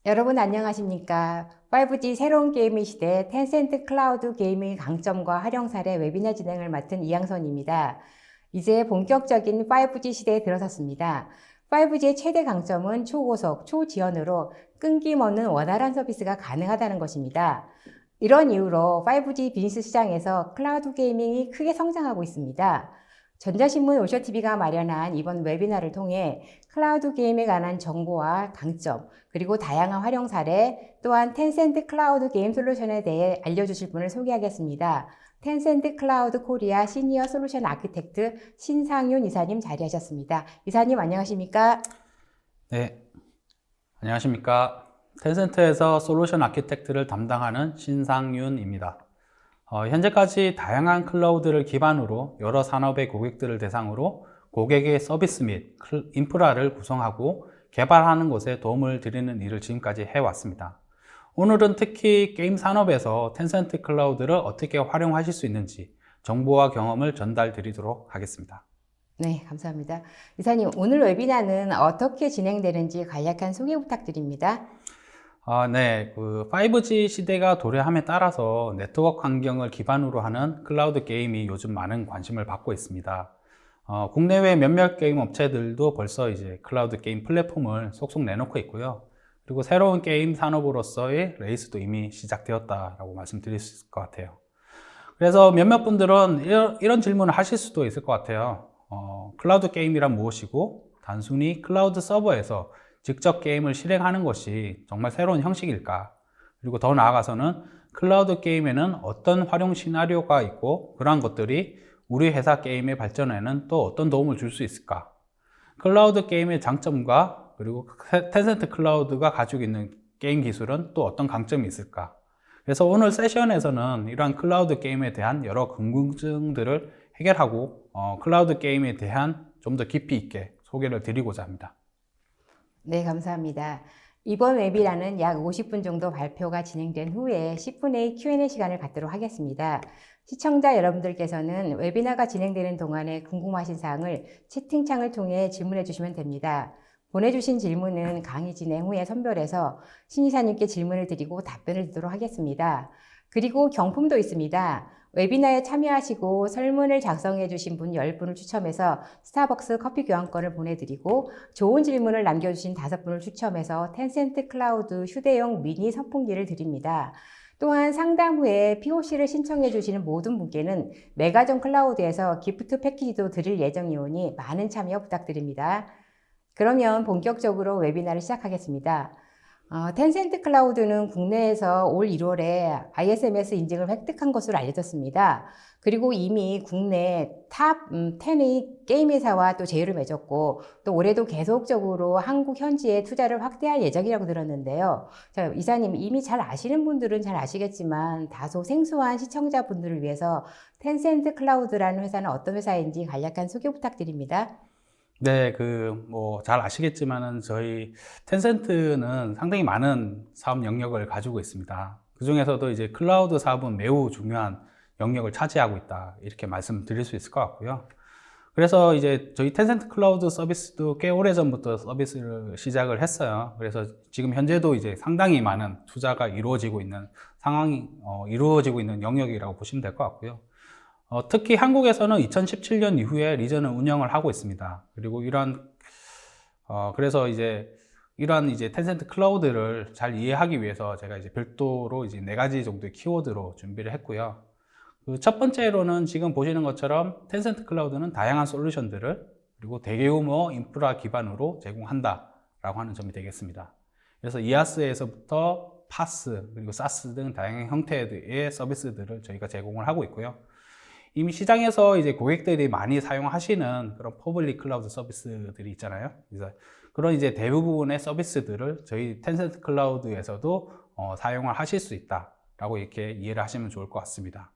여러분 안녕하십니까? 5G 새로운 게이밍 시대 텐센트 클라우드 게이밍 강점과 활용 사례 웨비나 진행을 맡은 이양선입니다. 이제 본격적인 5G 시대에 들어섰습니다. 5G의 최대 강점은 초고속, 초지연으로 끊김없는 원활한 서비스가 가능하다는 것입니다. 이런 이유로 5G 비즈니스 시장에서 클라우드 게이밍이 크게 성장하고 있습니다. 전자신문 오쇼TV가 마련한 이번 웨비나를 통해 클라우드 게임에 관한 정보와 강점, 그리고 다양한 활용 사례, 또한 텐센트 클라우드 게임 솔루션에 대해 알려주실 분을 소개하겠습니다. 텐센트 클라우드 코리아 시니어 솔루션 아키텍트 신상윤 이사님 자리하셨습니다. 이사님 안녕하십니까? 네, 안녕하십니까. 텐센트에서 솔루션 아키텍트를 담당하는 신상윤입니다. 현재까지 다양한 클라우드를 기반으로 여러 산업의 고객들을 대상으로 고객의 서비스 및 인프라를 구성하고 개발하는 것에 도움을 드리는 일을 지금까지 해왔습니다. 오늘은 특히 게임 산업에서 텐센트 클라우드를 어떻게 활용하실 수 있는지 정보와 경험을 전달 드리도록 하겠습니다. 네, 감사합니다. 이사님, 오늘 웨비나는 어떻게 진행되는지 간략한 소개 부탁드립니다. 네, 5G 시대가 도래함에 따라서 네트워크 환경을 기반으로 하는 클라우드 게임이 요즘 많은 관심을 받고 있습니다. 국내외 몇몇 게임 업체들도 벌써 이제 클라우드 게임 플랫폼을 속속 내놓고 있고요. 그리고 새로운 게임 산업으로서의 레이스도 이미 시작되었다라고 말씀드릴 수 있을 것 같아요. 그래서 몇몇 분들은 이런 질문을 하실 수도 있을 것 같아요. 클라우드 게임이란 무엇이고, 단순히 클라우드 서버에서 직접 게임을 실행하는 것이 정말 새로운 형식일까? 그리고 더 나아가서는 클라우드 게임에는 어떤 활용 시나리오가 있고 그러한 것들이 우리 회사 게임의 발전에는 또 어떤 도움을 줄 수 있을까? 클라우드 게임의 장점과 그리고 텐센트 클라우드가 가지고 있는 게임 기술은 또 어떤 강점이 있을까? 그래서 오늘 세션에서는 이러한 클라우드 게임에 대한 여러 궁금증들을 해결하고 클라우드 게임에 대한 좀 더 깊이 있게 소개를 드리고자 합니다. 네, 감사합니다. 이번 웨비나는 약 50분 정도 발표가 진행된 후에 10분의 Q&A 시간을 갖도록 하겠습니다. 시청자 여러분들께서는 웨비나가 진행되는 동안에 궁금하신 사항을 채팅창을 통해 질문해 주시면 됩니다. 보내주신 질문은 강의 진행 후에 선별해서 신 이사님께 질문을 드리고 답변을 드리도록 하겠습니다. 그리고 경품도 있습니다. 웨비나에 참여하시고 설문을 작성해 주신 분 10분을 추첨해서 스타벅스 커피 교환권을 보내드리고 좋은 질문을 남겨주신 5분을 추첨해서 텐센트 클라우드 휴대용 미니 선풍기를 드립니다. 또한 상담 후에 POC를 신청해 주시는 모든 분께는 메가존 클라우드에서 기프트 패키지도 드릴 예정이오니 많은 참여 부탁드립니다. 그러면 본격적으로 웨비나를 시작하겠습니다. 텐센트 클라우드는 국내에서 올 1월에 ISMS 인증을 획득한 것으로 알려졌습니다. 그리고 이미 국내 탑 10의 게임 회사와 또 제휴를 맺었고 또 올해도 계속적으로 한국 현지에 투자를 확대할 예정이라고 들었는데요. 자, 이사님 이미 잘 아시는 분들은 잘 아시겠지만 다소 생소한 시청자분들을 위해서 텐센트 클라우드라는 회사는 어떤 회사인지 간략한 소개 부탁드립니다. 네, 잘 아시겠지만은 저희 텐센트는 상당히 많은 사업 영역을 가지고 있습니다. 그 중에서도 이제 클라우드 사업은 매우 중요한 영역을 차지하고 있다. 이렇게 말씀드릴 수 있을 것 같고요. 그래서 이제 저희 텐센트 클라우드 서비스도 꽤 오래 전부터 서비스를 시작을 했어요. 그래서 지금 현재도 이제 상당히 많은 투자가 이루어지고 있는 상황이 이루어지고 있는 영역이라고 보시면 될 것 같고요. 특히 한국에서는 2017년 이후에 리전을 운영을 하고 있습니다. 그리고 그래서 이러한 텐센트 클라우드를 잘 이해하기 위해서 제가 이제 별도로 이제 4가지 정도의 키워드로 준비를 했고요. 그 첫 번째로는 지금 보시는 것처럼 텐센트 클라우드는 다양한 솔루션들을 그리고 대규모 인프라 기반으로 제공한다라고 하는 점이 되겠습니다. 그래서 이아스에서부터 파스 그리고 사스 등 다양한 형태의 서비스들을 저희가 제공을 하고 있고요. 이미 시장에서 이제 고객들이 많이 사용하시는 그런 퍼블릭 클라우드 서비스들이 있잖아요. 그래서 그런 이제 대부분의 서비스들을 저희 텐센트 클라우드에서도 사용을 하실 수 있다라고 이렇게 이해를 하시면 좋을 것 같습니다.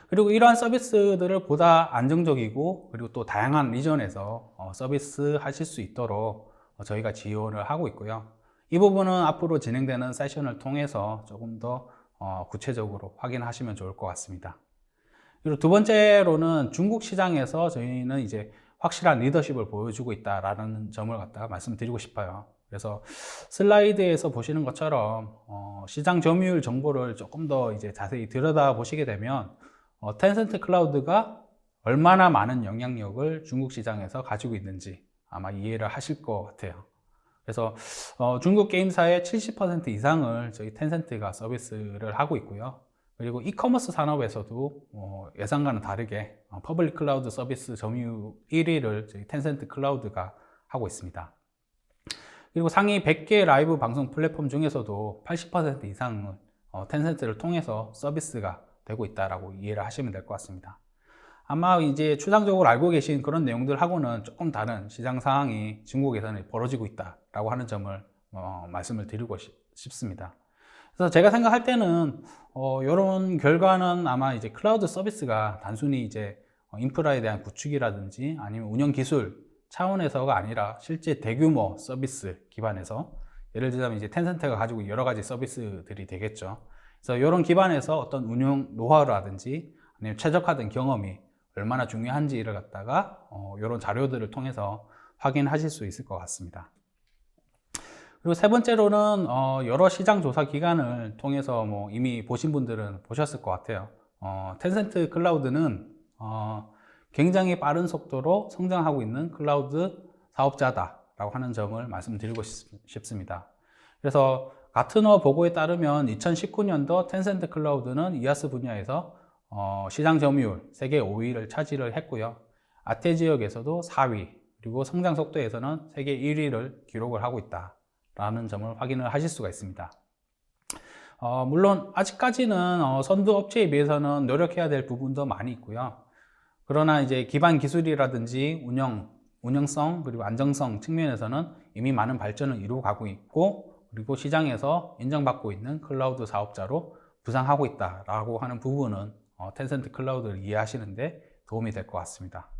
그리고 이러한 서비스들을 보다 안정적이고 그리고 또 다양한 리전에서 서비스 하실 수 있도록 저희가 지원을 하고 있고요. 이 부분은 앞으로 진행되는 세션을 통해서 조금 더 구체적으로 확인하시면 좋을 것 같습니다. 그리고 두 번째로는 중국 시장에서 저희는 이제 확실한 리더십을 보여주고 있다라는 점을 갖다가 말씀드리고 싶어요. 그래서 슬라이드에서 보시는 것처럼 시장 점유율 정보를 조금 더 이제 자세히 들여다 보시게 되면 텐센트 클라우드가 얼마나 많은 영향력을 중국 시장에서 가지고 있는지 아마 이해를 하실 것 같아요. 그래서 중국 게임사의 70% 이상을 저희 텐센트가 서비스를 하고 있고요. 그리고 이커머스 산업에서도 예상과는 다르게 퍼블릭 클라우드 서비스 점유율 1위를 저희 텐센트 클라우드가 하고 있습니다. 그리고 상위 100개 라이브 방송 플랫폼 중에서도 80% 이상은 텐센트를 통해서 서비스가 되고 있다라고 이해를 하시면 될 것 같습니다. 아마 이제 추상적으로 알고 계신 그런 내용들하고는 조금 다른 시장 상황이 중국에서는 벌어지고 있다라고 하는 점을 말씀을 드리고 싶습니다. 그래서 제가 생각할 때는 이런 결과는 아마 이제 클라우드 서비스가 단순히 이제 인프라에 대한 구축이라든지 아니면 운영 기술 차원에서가 아니라 실제 대규모 서비스 기반에서 예를 들자면 이제 텐센트가 가지고 여러 가지 서비스들이 되겠죠. 그래서 이런 기반에서 어떤 운영 노하우라든지 아니면 최적화된 경험이 얼마나 중요한지를 갖다가 이런 자료들을 통해서 확인하실 수 있을 것 같습니다. 그리고 세 번째로는 여러 시장 조사 기관을 통해서 뭐 이미 보신 분들은 보셨을 것 같아요. 텐센트 클라우드는 굉장히 빠른 속도로 성장하고 있는 클라우드 사업자다라고 하는 점을 말씀드리고 싶습니다. 그래서 가트너 보고에 따르면 2019년도 텐센트 클라우드는 이아스 분야에서 시장 점유율 세계 5위를 차지를 했고요. 아태 지역에서도 4위, 그리고 성장 속도에서는 세계 1위를 기록을 하고 있다라는 점을 확인을 하실 수가 있습니다. 물론 아직까지는 선두 업체에 비해서는 노력해야 될 부분도 많이 있고요. 그러나 이제 기반 기술이라든지 운영성 그리고 안정성 측면에서는 이미 많은 발전을 이루어 가고 있고, 그리고 시장에서 인정받고 있는 클라우드 사업자로 부상하고 있다라고 하는 부분은 텐센트 클라우드를 이해하시는데 도움이 될 것 같습니다.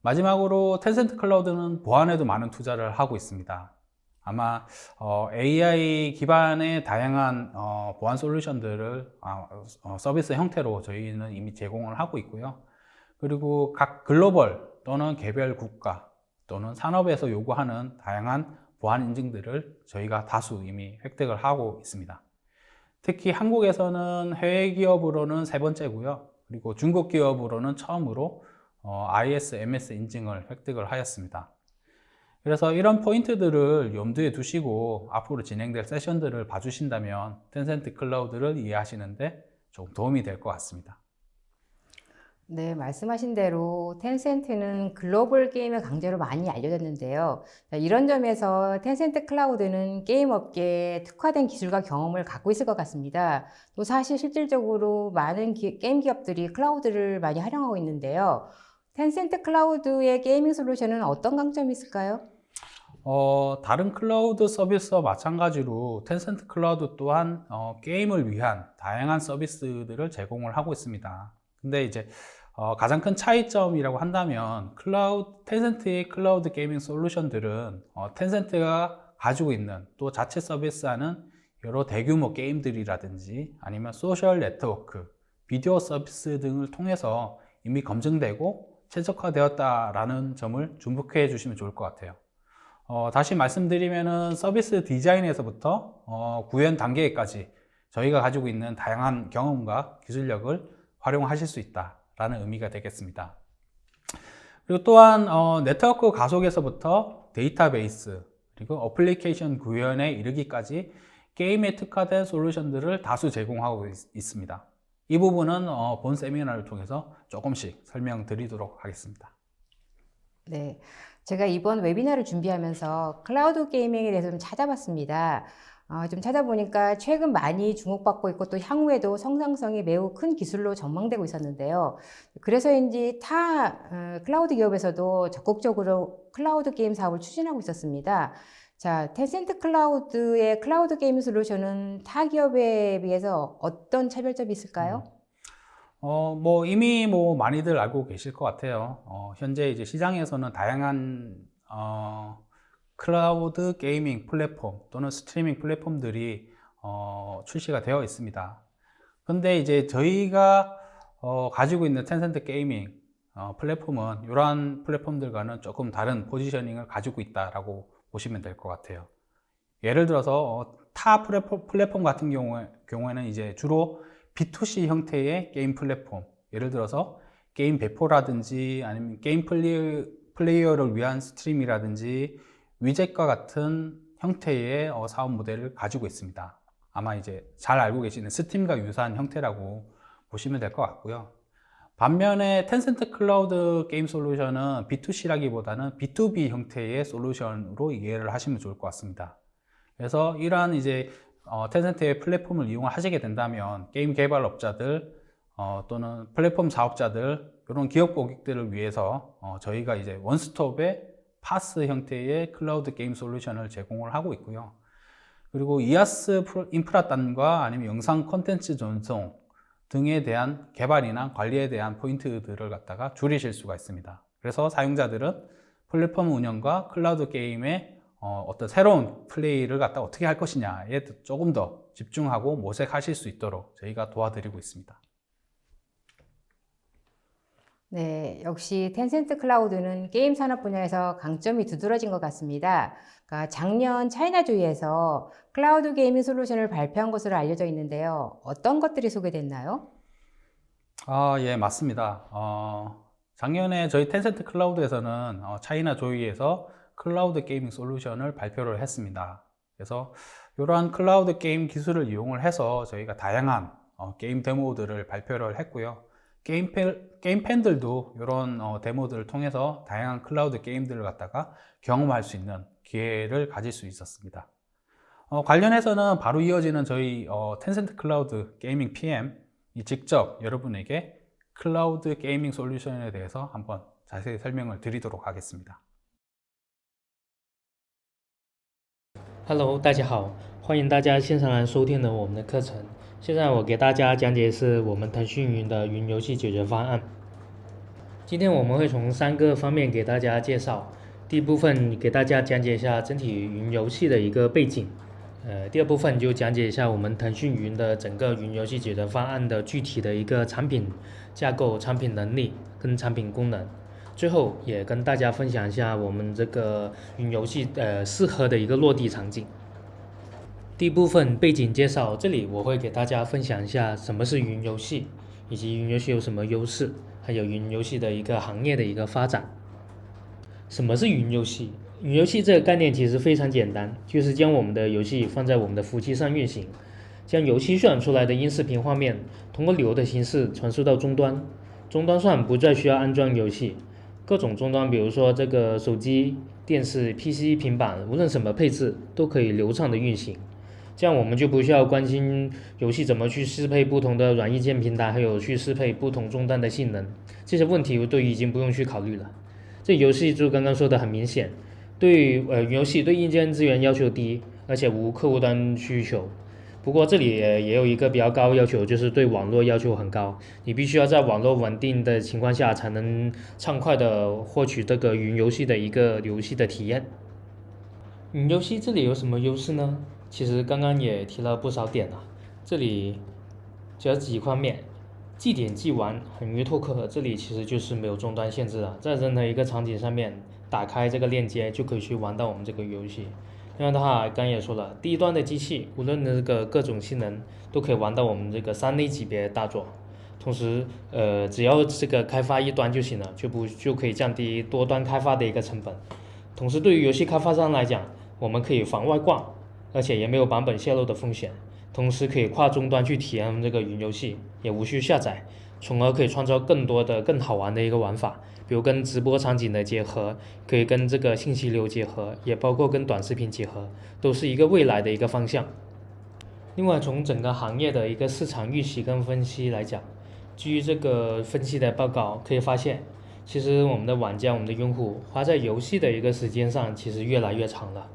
마지막으로 텐센트 클라우드는 보안에도 많은 투자를 하고 있습니다. 아마 AI 기반의 다양한 보안 솔루션들을 서비스 형태로 저희는 이미 제공을 하고 있고요. 그리고 각 글로벌 또는 개별 국가 또는 산업에서 요구하는 다양한 보안 인증들을 저희가 다수 이미 획득을 하고 있습니다. 특히 한국에서는 해외 기업으로는 세 번째고요. 그리고 중국 기업으로는 처음으로 ISMS 인증을 획득을 하였습니다. 그래서 이런 포인트들을 염두에 두시고 앞으로 진행될 세션들을 봐주신다면 텐센트 클라우드를 이해하시는데 좀 도움이 될 것 같습니다. 네, 말씀하신 대로 텐센트는 글로벌 게임의 강제로 많이 알려졌는데요. 이런 점에서 텐센트 클라우드는 게임 업계에 특화된 기술과 경험을 갖고 있을 것 같습니다. 또 사실 실질적으로 많은 게임 기업들이 클라우드를 많이 활용하고 있는데요. 텐센트 클라우드의 게이밍 솔루션은 어떤 강점이 있을까요? 다른 클라우드 서비스와 마찬가지로 텐센트 클라우드 또한 게임을 위한 다양한 서비스들을 제공을 하고 있습니다. 근데 이제 가장 큰 차이점이라고 한다면 텐센트의 클라우드 게이밍 솔루션들은 텐센트가 가지고 있는 또 자체 서비스하는 여러 대규모 게임들이라든지 아니면 소셜 네트워크, 비디오 서비스 등을 통해서 이미 검증되고 최적화되었다라는 점을 주목해 주시면 좋을 것 같아요. 다시 말씀드리면은 서비스 디자인에서부터 구현 단계까지 저희가 가지고 있는 다양한 경험과 기술력을 활용하실 수 있다라는 의미가 되겠습니다. 그리고 또한 네트워크 가속에서부터 데이터베이스 그리고 어플리케이션 구현에 이르기까지 게임에 특화된 솔루션들을 다수 제공하고 있습니다. 이 부분은 본 세미나를 통해서 조금씩 설명드리도록 하겠습니다. 네, 제가 이번 웨비나를 준비하면서 클라우드 게이밍에 대해서 좀 찾아봤습니다. 좀 찾아보니까 최근 많이 주목받고 있고 또 향후에도 성장성이 매우 큰 기술로 전망되고 있었는데요. 그래서인지 클라우드 기업에서도 적극적으로 클라우드 게임 사업을 추진하고 있었습니다. 자, 텐센트 클라우드의 클라우드 게임 솔루션은 타 기업에 비해서 어떤 차별점이 있을까요? 이미 많이들 알고 계실 것 같아요. 현재 이제 시장에서는 다양한 클라우드 게이밍 플랫폼 또는 스트리밍 플랫폼들이 출시가 되어 있습니다. 근데 이제 저희가 가지고 있는 텐센트 게이밍 플랫폼은 이러한 플랫폼들과는 조금 다른 포지셔닝을 가지고 있다라고 보시면 될 것 같아요. 예를 들어서 타 플랫폼 같은 경우에는 이제 주로 B2C 형태의 게임 플랫폼, 예를 들어서 게임 배포라든지 아니면 게임 플레이어를 위한 스트림이라든지 위젯과 같은 형태의 사업 모델을 가지고 있습니다. 아마 이제 잘 알고 계시는 스팀과 유사한 형태라고 보시면 될 것 같고요. 반면에 텐센트 클라우드 게임 솔루션은 B2C라기보다는 B2B 형태의 솔루션으로 이해를 하시면 좋을 것 같습니다. 그래서 이러한 이제 텐센트의 플랫폼을 이용하시게 된다면 게임 개발업자들 또는 플랫폼 사업자들 이런 기업 고객들을 위해서 저희가 이제 원스톱의 파스 형태의 클라우드 게임 솔루션을 제공을 하고 있고요. 그리고 이아스 인프라단과 아니면 영상 콘텐츠 전송 등에 대한 개발이나 관리에 대한 포인트들을 갖다가 줄이실 수가 있습니다. 그래서 사용자들은 플랫폼 운영과 클라우드 게임의 어떤 새로운 플레이를 갖다 어떻게 할 것이냐에 조금 더 집중하고 모색하실 수 있도록 저희가 도와드리고 있습니다. 네, 역시 텐센트 클라우드는 게임 산업 분야에서 강점이 두드러진 것 같습니다. 그러니까 작년 차이나주에서 클라우드 게이밍 솔루션을 발표한 것으로 알려져 있는데요. 어떤 것들이 소개됐나요? 예, 맞습니다. 작년에 저희 텐센트 클라우드에서는 차이나 조이에서 클라우드 게이밍 솔루션을 발표를 했습니다. 그래서 이러한 클라우드 게임 기술을 이용을 해서 저희가 다양한 게임 데모들을 발표를 했고요. 게임 팬들도 이런 데모들을 통해서 다양한 클라우드 게임들을 갖다가 경험할 수 있는 기회를 가질 수 있었습니다. 관련해서는 바로 이어지는 저희 텐센트 클라우드 게이밍 PM이 직접 여러분에게 클라우드 게이밍 솔루션에 대해서 한번 자세히 설명을 드리도록 하겠습니다. Hello，大家好，欢迎大家线上来收听我们的课程。现在我给大家讲解的是我们腾讯云的云游戏解决方案。今天我们会从3个方面给大家介绍。第一部分给大家讲解一下整体云游戏的一个背景，第二部分就讲解一下我们腾讯云的整个云游戏解决方案的具体的一个产品架构、产品能力跟产品功能。最后也跟大家分享一下我们这个云游戏适合的一个落地场景。第一部分背景介绍，这里我会给大家分享一下什么是云游戏，以及云游戏有什么优势，还有云游戏的一个行业的一个发展。什么是云游戏？云游戏这个概念其实非常简单，就是将我们的游戏放在我们的服务器上运行，将游戏渲染出来的音视频画面通过流的形式传输到终端，终端上不再需要安装游戏，各种终端，比如说这个手机、电视、PC、平板，无论什么配置都可以流畅的运行。这样我们就不需要关心游戏怎么去适配不同的软硬件平台，还有去适配不同终端的性能，这些问题都已经不用去考虑了。这游戏就刚刚说的很明显，对云游戏对硬件资源要求低，而且无客户端需求。不过这里也有一个比较高要求，就是对网络要求很高，你必须要在网络稳定的情况下，才能畅快的获取这个云游戏的一个游戏的体验。云游戏这里有什么优势呢？其实刚刚也提了不少点了，这里只有几方面，即点即玩，很于拓客，这里其实就是没有终端限制了，在任何一个场景上面打开这个链接就可以去玩到我们这个游戏。另外的话，刚刚也说了，低端的机器无论这个各种性能都可以玩到我们这个3A 级别大作，同时只要这个开发一端就行了，就可以降低多端开发的一个成本。同时对于游戏开发商来讲，我们可以防外挂，而且也没有版本泄露的风险，同时可以跨终端去体验这个云游戏，也无需下载，从而可以创造更多的更好玩的一个玩法，比如跟直播场景的结合，可以跟这个信息流结合，也包括跟短视频结合，都是一个未来的一个方向。另外从整个行业的一个市场预期跟分析来讲，基于这个分析的报告可以发现，其实我们的玩家、我们的用户花在游戏的一个时间上其实越来越长了，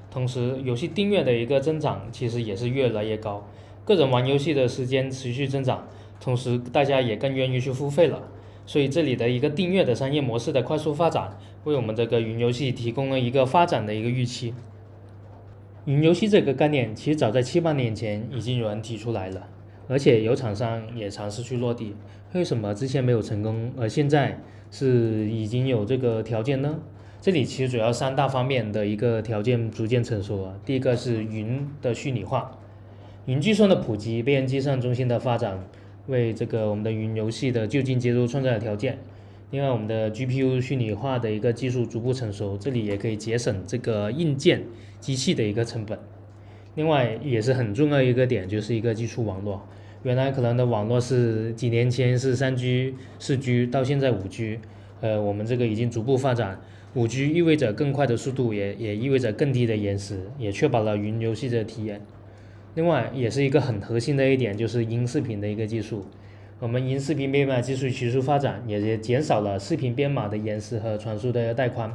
同时游戏订阅的一个增长其实也是越来越高，个人玩游戏的时间持续增长，同时大家也更愿意去付费了，所以这里的一个订阅的商业模式的快速发展，为我们这个云游戏提供了一个发展的一个预期。云游戏这个概念其实早在7-8年前已经有人提出来了，而且有厂商也尝试去落地，为什么之前没有成功，而现在是已经有这个条件呢？这里其实主要3大方面的一个条件逐渐成熟了。第一个是云的虚拟化，云计算的普及，边缘计算中心的发展，为这个我们的云游戏的就近接入创造了条件。另外，我们的 GPU 虚拟化的一个技术逐步成熟，这里也可以节省这个硬件机器的一个成本。另外，也是很重要一个点，就是一个基础网络。原来可能的网络是几年前是3G、4G，到现在5G，我们这个已经逐步发展。5G 意味着更快的速度，也意味着更低的延时，也确保了云游戏的体验。另外，也是一个很核心的一点，就是音视频的一个技术。我们音视频编码技术急速发展，也减少了视频编码的延时和传输的带宽。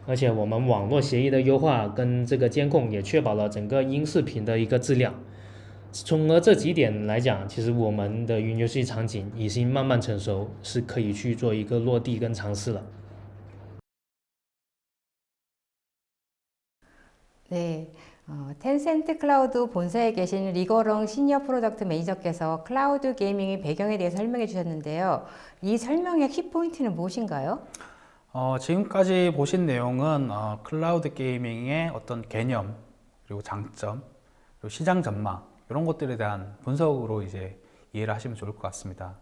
而且我们网络协议的优化跟这个监控也确保了整个音视频的一个质量。从这几点来讲，其实我们的云游戏场景已经慢慢成熟，是可以去做一个落地跟尝试了。 네, 텐센트 클라우드 본사에 계신 리거렁 시니어 프로덕트 매니저께서 클라우드 게이밍의 배경에 대해서 설명해 주셨는데요. 이 설명의 키포인트는 무엇인가요? 지금까지 보신 내용은 클라우드 게이밍의 어떤 개념, 그리고 장점, 그리고 시장 전망 이런 것들에 대한 분석으로 이제 이해를 하시면 좋을 것 같습니다.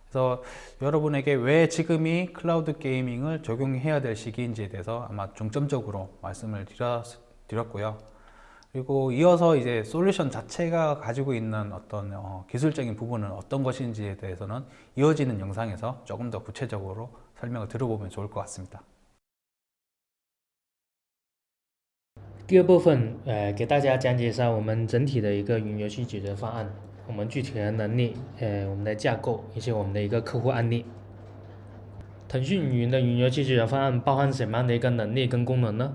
그래서 여러분에게 왜 지금이 클라우드 게이밍을 적용해야 될 시기인지에 대해서 아마 중점적으로 말씀을 드렸고요. 그리고 이어서 이제 솔루션 자체가 가지고 있는 어떤 기술적인 부분은 어떤 것인지에 대해서는 이어지는 영상에서 조금 더 구체적으로 설명을 들어보면 좋을 것 같습니다. 第二部分，给大家讲解一下我们整体的一个云游戏解决方案，我们具体的能力，我们的架构以及我们的一个客户案例。腾讯云的云游戏解决方案包含什么样的一个能力跟功能呢？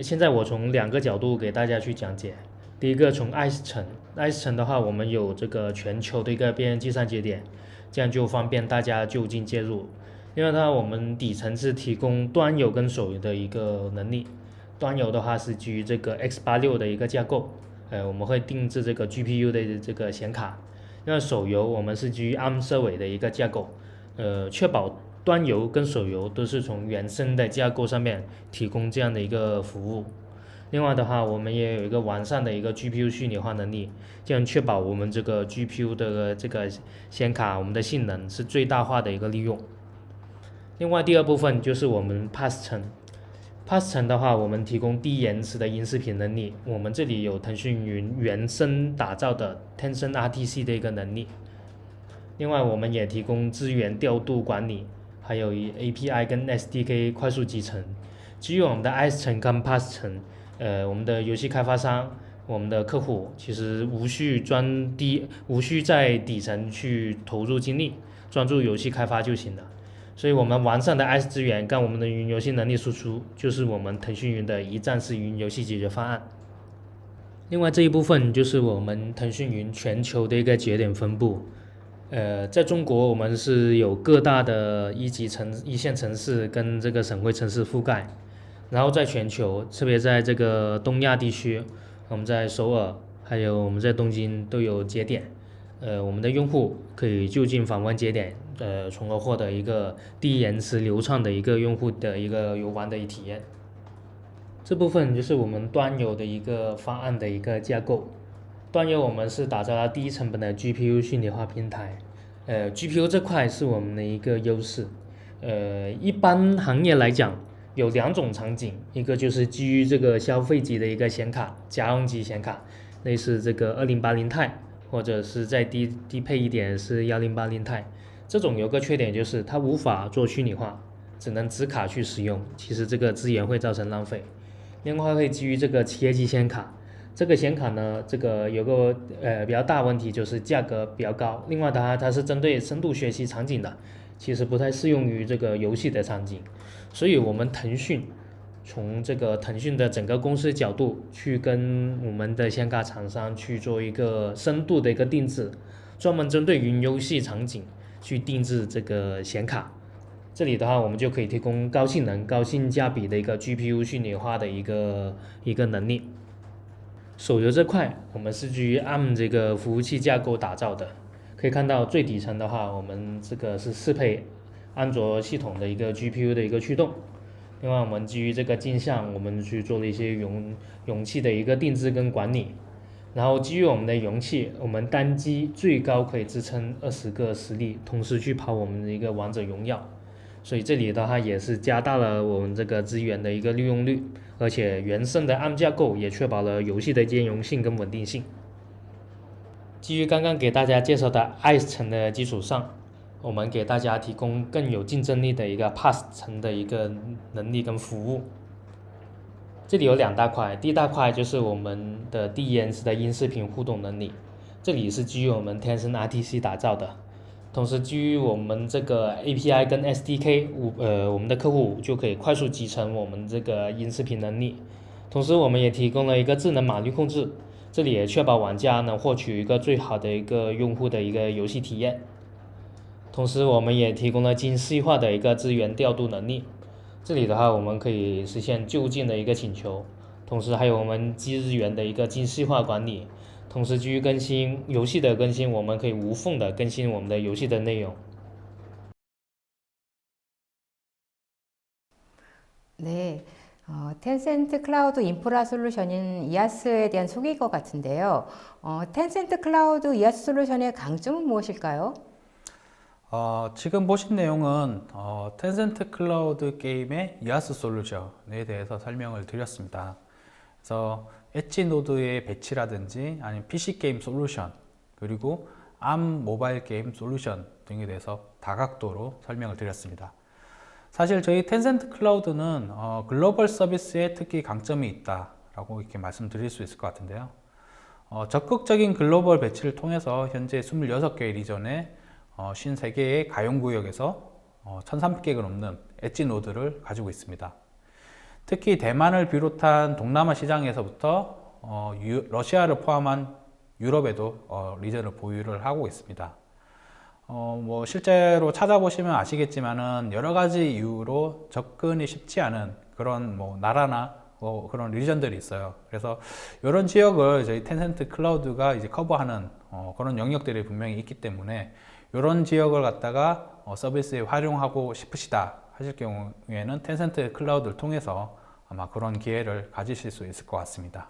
现在我从2个角度给大家去讲解。第一个，从 ICE 层的话，我们有这个全球的一个边缘计算节点，这样就方便大家就近接入。另外的话，我们底层是提供端游跟手游的一个能力。端游的话是基于这个 x86 的一个架构，我们会定制这个 GPU 的这个显卡。另外手游我们是基于 ARM 设尾的一个架构，确保端游跟手游都是从原生的架构上面提供这样的一个服务。另外的话，我们也有一个完善的一个 GPU 虚拟化能力，这样确保我们这个 GPU 的这个显卡，我们的性能是最大化的一个利用。另外第二部分就是我们 PaaS 层的话，我们提供低延迟的音视频能力，我们这里有腾讯云原生打造的 Tencent RTC 的一个能力。另外我们也提供资源调度管理，还有 API 跟 SDK 快速集成。基于我们的 ICE 层跟 PaaS 层，我们的游戏开发商，我们的客户其实无需在底层去投入精力，专注游戏开发就行了。所以我们完善的 ICE 资源跟我们的云游戏能力输出，就是我们腾讯云的一站式云游戏解决方案。另外这一部分就是我们腾讯云全球的一个节点分布。在中国我们是有各大的一线城市跟这个省会城市覆盖，然后在全球，特别在这个东亚地区，我们在首尔还有我们在东京都有节点。我们的用户可以就近访问节点，从而获得一个低延迟流畅的一个用户的一个游玩的体验。这部分就是我们端游的一个方案的一个架构。端游我们是打造了低成本的 GPU 虚拟化平台，GPU 这块是我们的一个优势。一般行业来讲有2种场景，一个就是基于这个消费级的一个显卡，家用级显卡，类似这个2080 Ti，或者是再低配一点是1080 Ti。这种有个缺点就是它无法做虚拟化，只能纸卡去使用，其实这个资源会造成浪费。另外会基于这个企业级显卡，这个显卡呢，这个有个比较大问题就是价格比较高。另外它是针对深度学习场景的，其实不太适用于这个游戏的场景。所以我们腾讯从这个腾讯的整个公司角度去跟我们的显卡厂商去做一个深度的一个定制，专门针对云游戏场景去定制这个显卡。这里的话我们就可以提供高性能高性价比的一个 GPU 虚拟化的一个能力。手游这块我们是基于 ARM 这个服务器架构打造的，可以看到最底层的话我们这个是适配安卓系统的一个 GPU 的一个驱动。另外，我们基于这个镜像，我们去做了一些容器的一个定制跟管理。然后基于我们的容器，我们单机最高可以支撑20个实力，同时去跑我们的一个王者荣耀。所以这里的话也是加大了我们这个资源的一个利用率，而且原生的 ARM 架构也确保了游戏的兼容性跟稳定性。基于刚刚给大家介绍的 ICE 层的基础上，我们给大家提供更有竞争力的一个 PaaS 层的一个能力跟服务。这里有2大块，第一大块就是我们的低延时的音视频互动能力，这里是基于我们 Tencent RTC 打造的。同时基于我们这个 API 跟 SDK，我们的客户就可以快速集成我们这个音视频能力。同时我们也提供了一个智能码率控制，这里也确保玩家能获取一个最好的一个用户的一个游戏体验。同时我们也提供了精细化的一个资源调度能力，这里的话我们可以实现就近的一个请求，同时还有我们机日源的一个精细化管理。同时基于更新游戏的更新，我们可以无缝的更新我们的游戏的内容。 네, 텐센트 클라우드 인프라 솔루션인 이아스에 대한 소개일 것 같은데요. 텐센트 클라우드 이아스 솔루션의 강점은 무엇일까요? 지금 보신 내용은 텐센트 클라우드 게임의 이아스 솔루션에 대해서 설명을 드렸습니다. 그래서 엣지 노드의 배치라든지 아니면 PC 게임 솔루션, 그리고 ARM 모바일 게임 솔루션 등에 대해서 다각도로 설명을 드렸습니다. 사실 저희 텐센트 클라우드는 글로벌 서비스에 특히 강점이 있다라고 이렇게 말씀드릴 수 있을 것 같은데요. 적극적인 글로벌 배치를 통해서 현재 26개의 리전에 53개의 가용구역에서 1300개가 넘는 엣지 노드를 가지고 있습니다. 특히 대만을 비롯한 동남아 시장에서부터 러시아를 포함한 유럽에도 리전을 보유를 하고 있습니다. 뭐 실제로 찾아보시면 아시겠지만은 여러 가지 이유로 접근이 쉽지 않은 그런 뭐 나라나 그런 리전들이 있어요. 그래서 이런 지역을 저희 텐센트 클라우드가 이제 커버하는 그런 영역들이 분명히 있기 때문에 이런 지역을 갖다가 서비스에 활용하고 싶으시다 하실 경우에는 텐센트 클라우드를 통해서 아마 그런 기회를 가지실 수 있을 것 같습니다.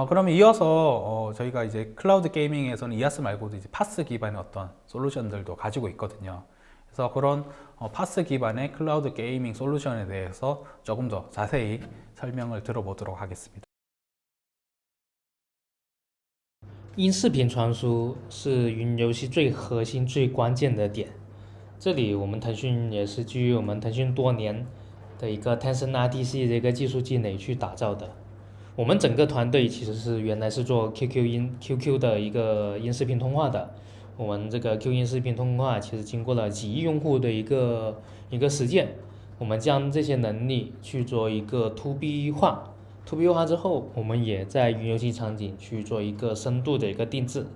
그러면 이어서 저희가 이제 클라우드 게이밍에서는 이아스 말고도 이제 파스 기반의 어떤 솔루션들도 가지고 있거든요. 그래서 그런 파스 기반의 클라우드 게이밍 솔루션에 대해서 조금 더 자세히 설명을 들어보도록 하겠습니다. 音视频传输是云游戏最核心、最关键的点。这里我们腾讯也是基于我们腾讯多年的一个 Tencent RTC 的一个技术积累去打造的。我们整个团队其实是原来是做 QQ 的一个音视频通话的。我们这个 Q 音视频通话其实经过了几亿用户的一个实践，我们将这些能力去做一个 To B 化。To B 化之后，我们也在云游戏场景去做一个深度的一个定制。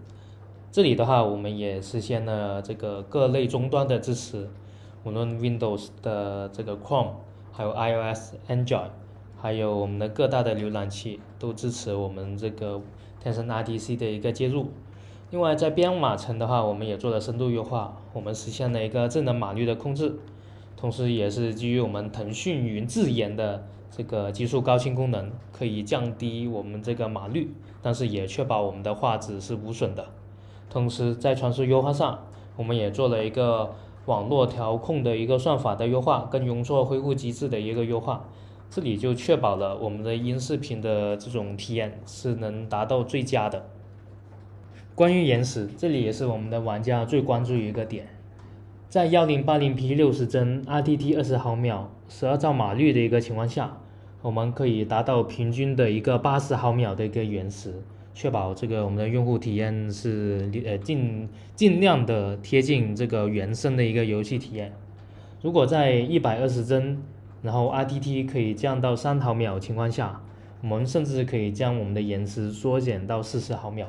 这里的话，我们也实现了这个各类终端的支持，无论 Windows 的这个 Chrome， 还有 iOS、Android， 还有我们的各大的浏览器都支持我们这个 Tencent RTC 的一个接入。另外，在编码层的话，我们也做了深度优化，我们实现了一个智能码率的控制，同时也是基于我们腾讯云自研的这个技术高清功能，可以降低我们这个码率，但是也确保我们的画质是无损的。同时在传输优化上，我们也做了一个网络调控的一个算法的优化，跟容错恢复机制的一个优化，这里就确保了我们的音视频的这种体验是能达到最佳的。关于延时，这里也是我们的玩家最关注一个点，在 1080p 60帧 RTT 20毫秒12兆码率的一个情况下，我们可以达到平均的一个80毫秒的一个延时，确保这个我们的用户体验是尽量的贴近这个原生的一个游戏体验。如果在120帧，然后 RTT 可以降到3毫秒情况下，我们甚至可以将我们的延时缩减到40毫秒。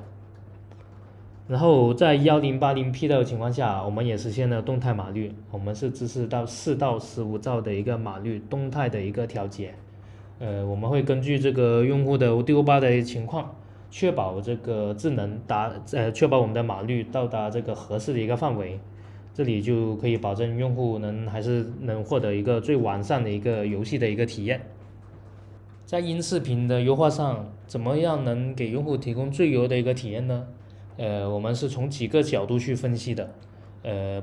然后在 1080p 的情况下，我们也实现了动态码率，我们是支持到4到15兆的一个码率动态的一个调节。我们会根据这个用户的 DO8 的情况，确保这个确保我们的码率到达这个合适的一个范围。这里就可以保证用户还是能获得一个最完善的一个游戏的一个体验。在音视频的优化上，怎么样能给用户提供最优的一个体验呢？我们是从几个角度去分析的，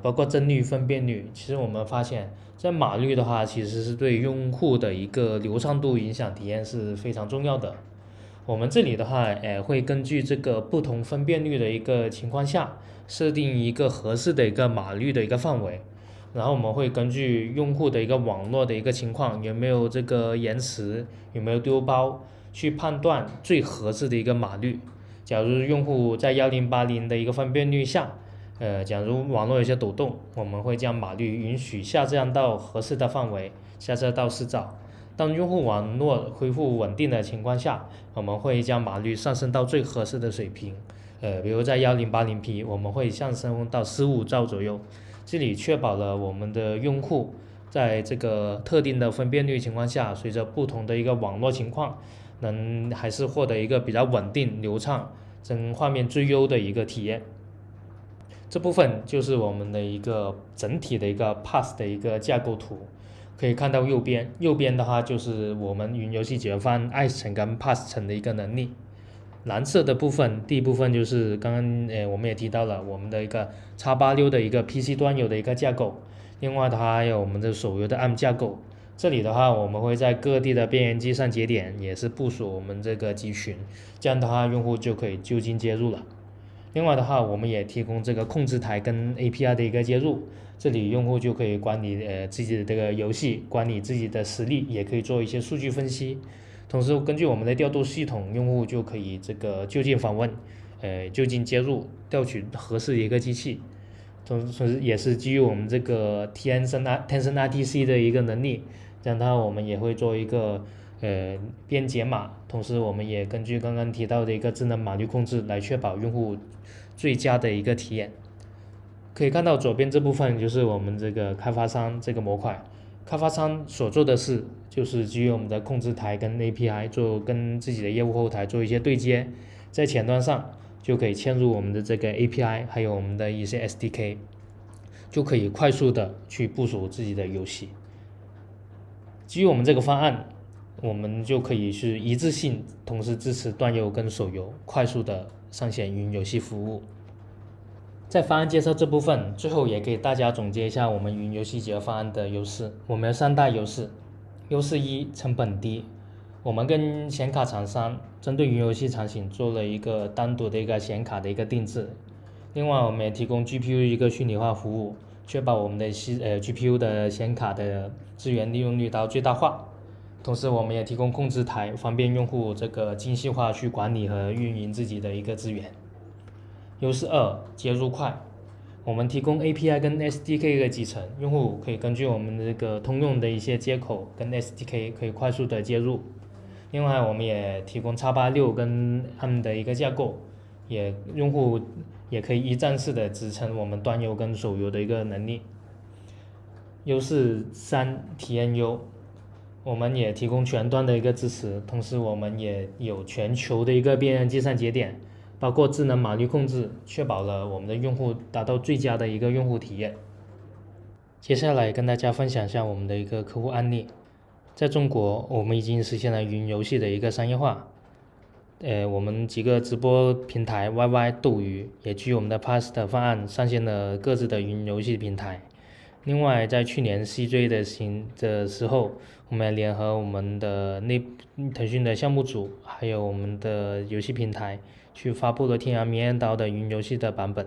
包括帧率、分辨率。其实我们发现，在码率的话，其实是对用户的一个流畅度影响体验是非常重要的。我们这里的话，会根据这个不同分辨率的一个情况下，设定一个合适的一个码率的一个范围。然后我们会根据用户的一个网络的一个情况，有没有这个延迟，有没有丢包，去判断最合适的一个码率。假如用户在1080的一个分辨率下，假如网络有些抖动，我们会将码率允许下降到合适的范围，下降到4兆。当用户网络恢复稳定的情况下，我们会将码率上升到最合适的水平。比如在1080p，我们会上升到15兆左右。这里确保了我们的用户在这个特定的分辨率情况下，随着不同的一个网络情况，还是获得一个比较稳定、流畅、画面最优的一个体验。这部分就是我们的一个整体的一个 PaaS 的一个架构图，可以看到右边的话就是我们云游戏解决方案 IaaS 层跟 PaaS 层的一个能力。蓝色的部分，第一部分就是刚刚我们也提到了我们的一个 X86 的一个 PC 端游的一个架构，另外的话还有我们的手游的 ARM 架构。这里的话我们会在各地的边缘计算节点也是部署我们这个集群，这样的话用户就可以就近接入了。另外的话我们也提供这个控制台跟 API 的一个接入，这里用户就可以管理自己的这个游戏，管理自己的实力，也可以做一些数据分析。同时根据我们的调度系统，用户就可以这个就近访问，就近接入，调取合适的一个机器。同时也是基于我们这个 Tensor-RTC 的一个能力，这样的话我们也会做一个边解码，同时我们也根据刚刚提到的一个智能码率控制来确保用户最佳的一个体验。可以看到左边这部分就是我们这个开发商这个模块，开发商所做的事就是基于我们的控制台跟 API 跟自己的业务后台做一些对接，在前端上就可以嵌入我们的这个 API， 还有我们的一些 SDK， 就可以快速的去部署自己的游戏。基于我们这个方案，我们就可以是一致性，同时支持端游跟手游快速的上线云游戏服务。在方案介绍这部分，最后也给大家总结一下我们云游戏解决方案的优势。我们有3大优势。优势1，成本低。我们跟显卡厂商针对云游戏场景做了一个单独的一个显卡的一个定制。另外，我们也提供 GPU 一个虚拟化服务，确保我们的GPU 的显卡的资源利用率到最大化。同时，我们也提供控制台，方便用户这个精细化去管理和运营自己的一个资源。优势2，接入快。我们提供 API 跟 SDK 的集成，用户可以根据我们这个通用的一些接口跟 SDK 可以快速的接入。另外，我们也提供 X86 跟 ARM 的一个架构，用户也可以一站式的支撑我们端游跟手游的一个能力。优势3，体验优。我们也提供全端的一个支持，同时我们也有全球的一个边缘计算节点，包括智能码率控制，确保了我们的用户达到最佳的一个用户体验。接下来跟大家分享一下我们的一个客户案例。在中国，我们已经实现了云游戏的一个商业化。我们几个直播平台 YY、斗鱼也基于我们的 PaaS 的方案上线了各自的云游戏平台。另外，在去年 CJ 的时候，我们联合我们的腾讯的项目组，还有我们的游戏平台，去发布了《天涯明艳刀》的云游戏的版本。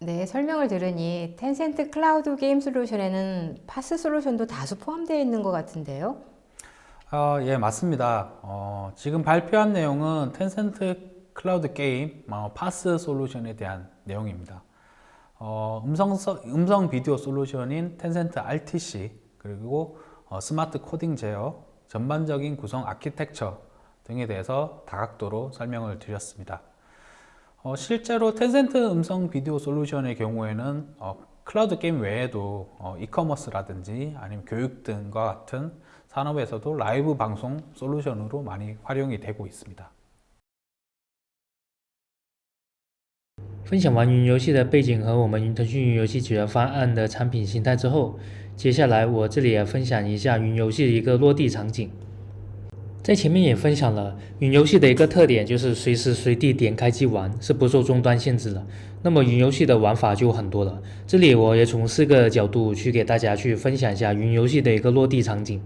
네, 설명을 들으니 텐센트 클라우드 게임 솔루션에는 파스 솔루션도 다수 포함되어 있는 것 같은데요. 예, 맞습니다. 지금 발표한 내용은 텐센트 클라우드 게임 파스 솔루션에 대한 내용입니다. 음성 비디오 솔루션인 텐센트 RTC, 그리고 스마트 코딩 제어, 전반적인 구성 아키텍처 등에 대해서 다각도로 설명을 드렸습니다. 실제로 텐센트 음성 비디오 솔루션의 경우에는 클라우드 게임 외에도 이커머스라든지 아니면 교육 등과 같은 산업에서도 라이브 방송 솔루션으로 많이 활용이 되고 있습니다. 分享完云游戏的背景和我们腾讯云游戏解决方案的产品形态之后，接下来我这里也分享一下云游戏的一个落地场景。在前面也分享了云游戏的一个特点，就是随时随地点开即玩，是不受终端限制的。那么云游戏的玩法就很多了，这里我也从4个角度去给大家去分享一下云游戏的一个落地场景。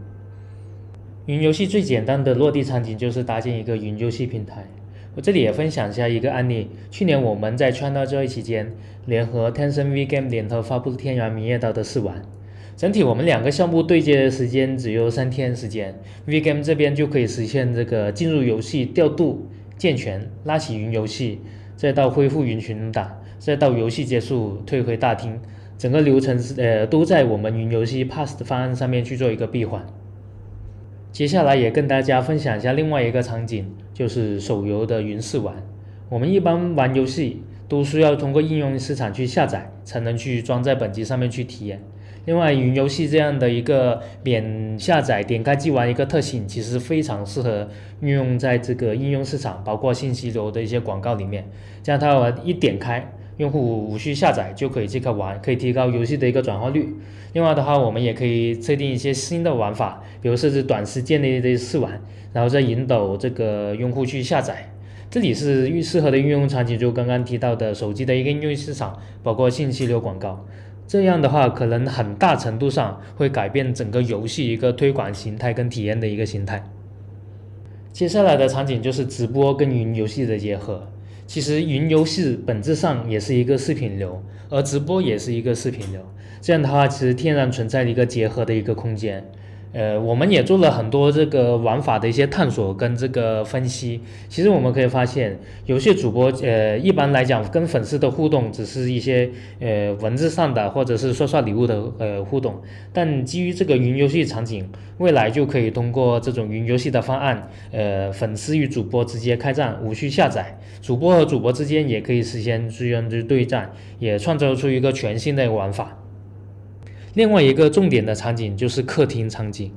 云游戏最简单的落地场景就是搭建一个云游戏平台。我这里也分享一下一个案例，去年我们在 ChinaJoy 期间联合 Tencent V-Game 联合发布了《天元明月刀》的试玩。整体我们2个项目对接的时间只有3天时间 ，V-Game 这边就可以实现这个进入游戏、调度、健全、拉起云游戏，再到恢复云群打，再到游戏结束退回大厅，整个流程都在我们云游戏 Pass 的方案上面去做一个闭环。接下来也跟大家分享一下另外一个场景，就是手游的云试玩。我们一般玩游戏都需要通过应用市场去下载，才能去装在本机上面去体验。另外，云游戏这样的一个免下载、点开即玩一个特性，其实非常适合运用在这个应用市场，包括信息流的一些广告里面。这样它一点开，用户无需下载就可以即刻玩，可以提高游戏的一个转化率。另外的话，我们也可以设定一些新的玩法，比如设置短时间内的试玩，然后再引导这个用户去下载。这里是适合的应用场景，就刚刚提到的手机的一个应用市场，包括信息流广告。这样的话，可能很大程度上会改变整个游戏一个推广形态跟体验的一个形态。接下来的场景就是直播跟云游戏的结合。其实云游戏本质上也是一个视频流，而直播也是一个视频流。这样的话，其实天然存在的一个结合的一个空间。我们也做了很多这个玩法的一些探索跟这个分析。其实我们可以发现，游戏主播一般来讲跟粉丝的互动只是一些文字上的或者是刷礼物的互动，但基于这个云游戏场景，未来就可以通过这种云游戏的方案，粉丝与主播直接开战，无需下载，主播和主播之间也可以实现资源的对战，也创造出一个全新的玩法。另外一个重点的场景就是客厅场景。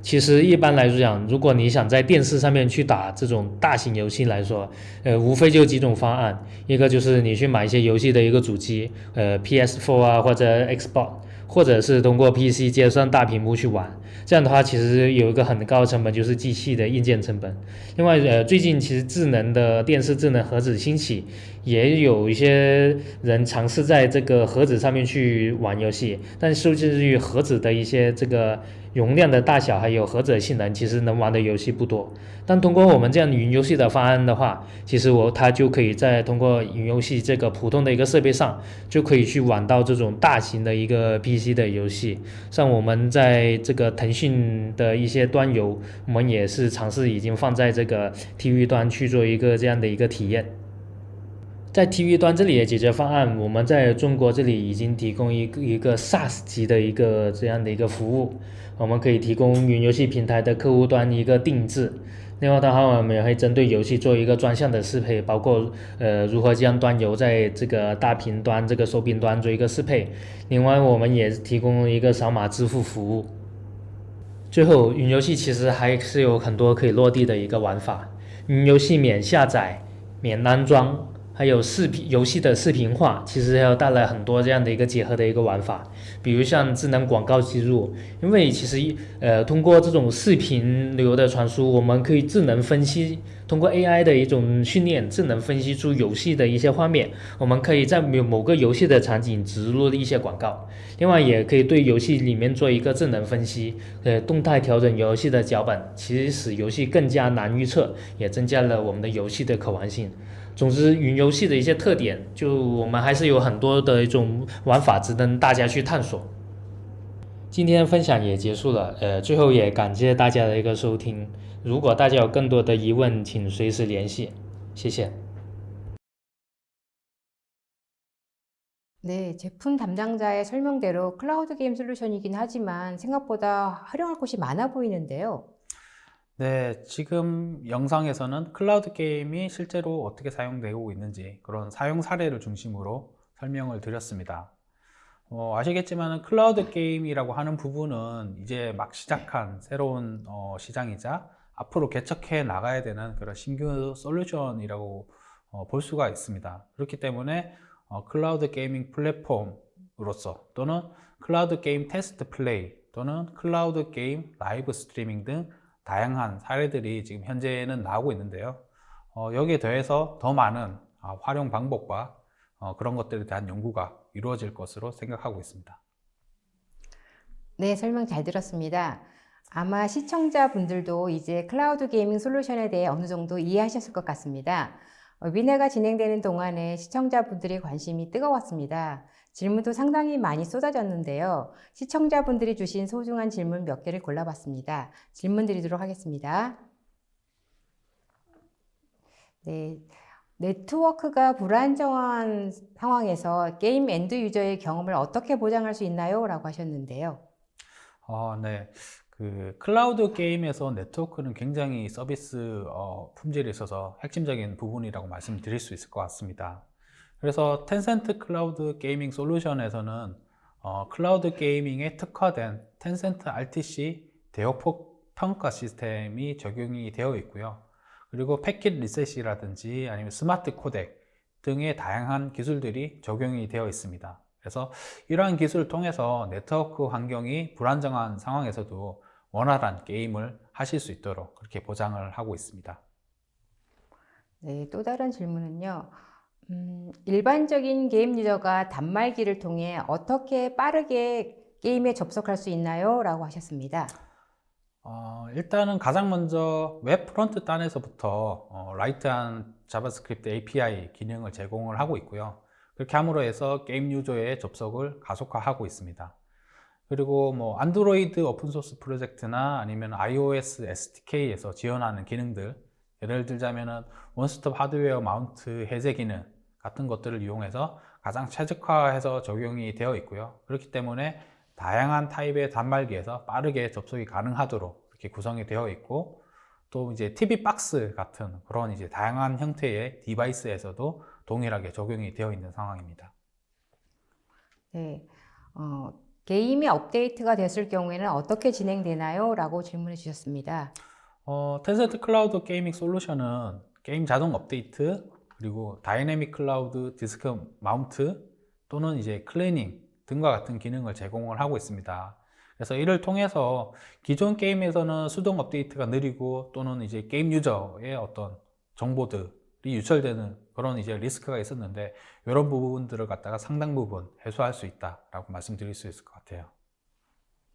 其实一般来说讲，如果你想在电视上面去打这种大型游戏来说，无非就几种方案，一个就是你去买一些游戏的一个主机，PS4 啊或者 Xbox， 或者是通过 PC 接上大屏幕去玩。这样的话，其实有一个很高的成本，就是机器的硬件成本。另外，最近其实智能的电视、智能盒子兴起，也有一些人尝试在这个盒子上面去玩游戏，但受制于盒子的一些这个容量的大小，还有盒子的性能，其实能玩的游戏不多。但通过我们这样云游戏的方案的话，其实它就可以在通过云游戏这个普通的一个设备上，就可以去玩到这种大型的一个 PC 的游戏。像我们在这个腾讯的一些端游，我们也是尝试已经放在这个 TV 端去做一个这样的一个体验。在 TV 端这里的解决方案，我们在中国这里已经提供一个 SaaS 级的一个这样的一个服务，我们可以提供云游戏平台的客户端一个定制。另外的话，我们也会针对游戏做一个专项的适配，包括如何将端游在这个大屏端、这个手柄端做一个适配。另外，我们也提供一个扫码支付服务。最后，云游戏其实还是有很多可以落地的一个玩法。云游戏免下载、免安装，还有游戏的视频化，其实要带来很多这样的一个结合的一个玩法。比如像智能广告植入，因为其实通过这种视频流的传输，我们可以智能分析，通过 AI 的一种训练，智能分析出游戏的一些画面，我们可以在某个游戏的场景植入一些广告。另外也可以对游戏里面做一个智能分析，动态调整游戏的脚本，其实使游戏更加难预测，也增加了我们的游戏的可玩性。总之，云游戏的一些特点，就我们还是有很多的一种玩法值得大家去探索。今天分享也结束了，最后也感谢大家的一个收听。如果大家有更多的疑问，请随时联系，谢谢。 네, 제품 담당자의 설명대로 클라우드 게임 솔루션이긴 하지만 생각보다 활용할 곳이 많아 보이는데요. 네, 지금 영상에서는 클라우드 게임이 실제로 어떻게 사용되고 있는지 그런 사용 사례를 중심으로 설명을 드렸습니다. 아시겠지만 클라우드 게임이라고 하는 부분은 이제 막 시작한 새로운 시장이자 앞으로 개척해 나가야 되는 그런 신규 솔루션이라고 볼 수가 있습니다. 그렇기 때문에 클라우드 게이밍 플랫폼으로서 또는 클라우드 게임 테스트 플레이 또는 클라우드 게임 라이브 스트리밍 등 다양한 사례들이 지금 현재는 나오고 있는데요. 여기에 더해서 더 많은 활용 방법과 그런 것들에 대한 연구가 이루어질 것으로 생각하고 있습니다. 네, 설명 잘 들었습니다. 아마 시청자분들도 이제 클라우드 게이밍 솔루션에 대해 어느 정도 이해하셨을 것 같습니다. 웨비나가 진행되는 동안에 시청자분들의 관심이 뜨거웠습니다. 질문도 상당히 많이 쏟아졌는데요. 시청자분들이 주신 소중한 질문 몇 개를 골라봤습니다. 질문 드리도록 하겠습니다. 네, 네트워크가 불안정한 상황에서 게임 엔드 유저의 경험을 어떻게 보장할 수 있나요? 라고 하셨는데요. 네. 그 클라우드 게임에서 네트워크는 굉장히 서비스 품질에 있어서 핵심적인 부분이라고 말씀드릴 수 있을 것 같습니다. 그래서 텐센트 클라우드 게이밍 솔루션에서는 클라우드 게이밍에 특화된 텐센트 RTC 대역폭 평가 시스템이 적용이 되어 있고요. 그리고 패킷 리셋이라든지 아니면 스마트 코덱 등의 다양한 기술들이 적용이 되어 있습니다. 그래서 이러한 기술을 통해서 네트워크 환경이 불안정한 상황에서도 원활한 게임을 하실 수 있도록 그렇게 보장을 하고 있습니다. 네, 또 다른 질문은요. 일반적인 게임 유저가 단말기를 통해 어떻게 빠르게 게임에 접속할 수 있나요? 라고 하셨습니다. 일단은 가장 먼저 웹 프론트 단에서부터 라이트한 자바스크립트 API 기능을 제공을 하고 있고요. 그렇게 함으로 해서 게임 유저의 접속을 가속화하고 있습니다. 그리고 뭐 안드로이드 오픈소스 프로젝트나 아니면 iOS SDK에서 지원하는 기능들, 예를 들자면은 원스톱 하드웨어 마운트 해제 기능 같은 것들을 이용해서 가장 최적화해서 적용이 되어 있고요. 그렇기 때문에 다양한 타입의 단말기에서 빠르게 접속이 가능하도록 이렇게 구성이 되어 있고, 또 이제 TV 박스 같은 그런 이제 다양한 형태의 디바이스에서도 동일하게 적용이 되어 있는 상황입니다. 네, 게임이 업데이트가 됐을 경우에는 어떻게 진행되나요? 라고 질문해 주셨습니다. 텐센트 클라우드 게이밍 솔루션은 게임 자동 업데이트, 그리고 다이내믹 클라우드 디스크 마운트 또는 이제 클리닝 등과 같은 기능을 제공을 하고 있습니다. 그래서 이를 통해서 기존 게임에서는 수동 업데이트가 느리고 또는 이제 게임 유저의 어떤 정보들이 유출되는 그런 이제 리스크가 있었는데, 이런 부분들을 갖다가 상당 부분 해소할 수 있다라고 말씀드릴 수 있을 것 같아요.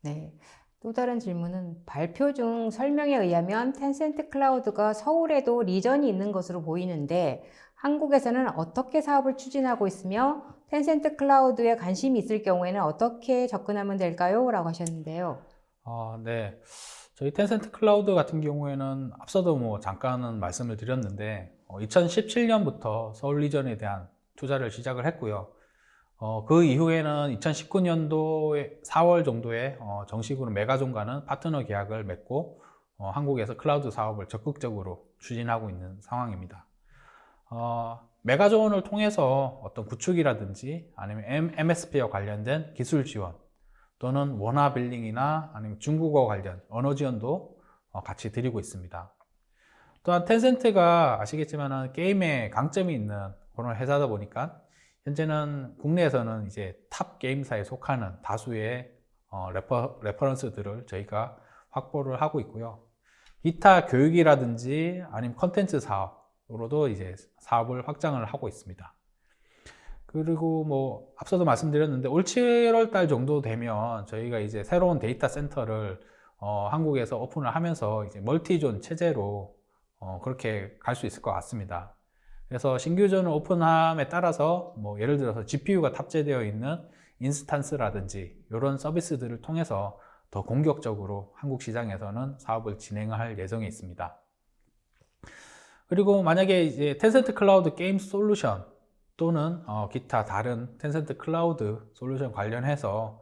네, 또 다른 질문은 발표 중 설명에 의하면 텐센트 클라우드가 서울에도 리전이 있는 것으로 보이는데 한국에서는 어떻게 사업을 추진하고 있으며 텐센트 클라우드에 관심이 있을 경우에는 어떻게 접근하면 될까요? 라고 하셨는데요. 네. 저희 텐센트 클라우드 같은 경우에는 앞서도 뭐 잠깐은 말씀을 드렸는데 2017년부터 서울 리전에 대한 투자를 시작을 했고요. 그 이후에는 2019년도 4월 정도에 정식으로 메가존과는 파트너 계약을 맺고 한국에서 클라우드 사업을 적극적으로 추진하고 있는 상황입니다. 메가존을 통해서 어떤 구축이라든지 아니면 MSP와 관련된 기술 지원 또는 원화 빌링이나 아니면 중국어 관련 언어 지원도 같이 드리고 있습니다. 또한 텐센트가 아시겠지만 게임에 강점이 있는 그런 회사다 보니까 현재는 국내에서는 이제 탑 게임사에 속하는 다수의 레퍼런스들을 저희가 확보를 하고 있고요. 기타 교육이라든지 아니면 컨텐츠 사업으로도 이제 사업을 확장을 하고 있습니다. 그리고 뭐 앞서도 말씀드렸는데 올 7월 달 정도 되면 저희가 이제 새로운 데이터 센터를 한국에서 오픈을 하면서 이제 멀티존 체제로 그렇게 갈 수 있을 것 같습니다. 그래서 신규전을 오픈함에 따라서 뭐 예를 들어서 GPU가 탑재되어 있는 인스탄스라든지 이런 서비스들을 통해서 더 공격적으로 한국 시장에서는 사업을 진행할 예정에 있습니다. 그리고 만약에 이제 텐센트 클라우드 게임 솔루션 또는 기타 다른 텐센트 클라우드 솔루션 관련해서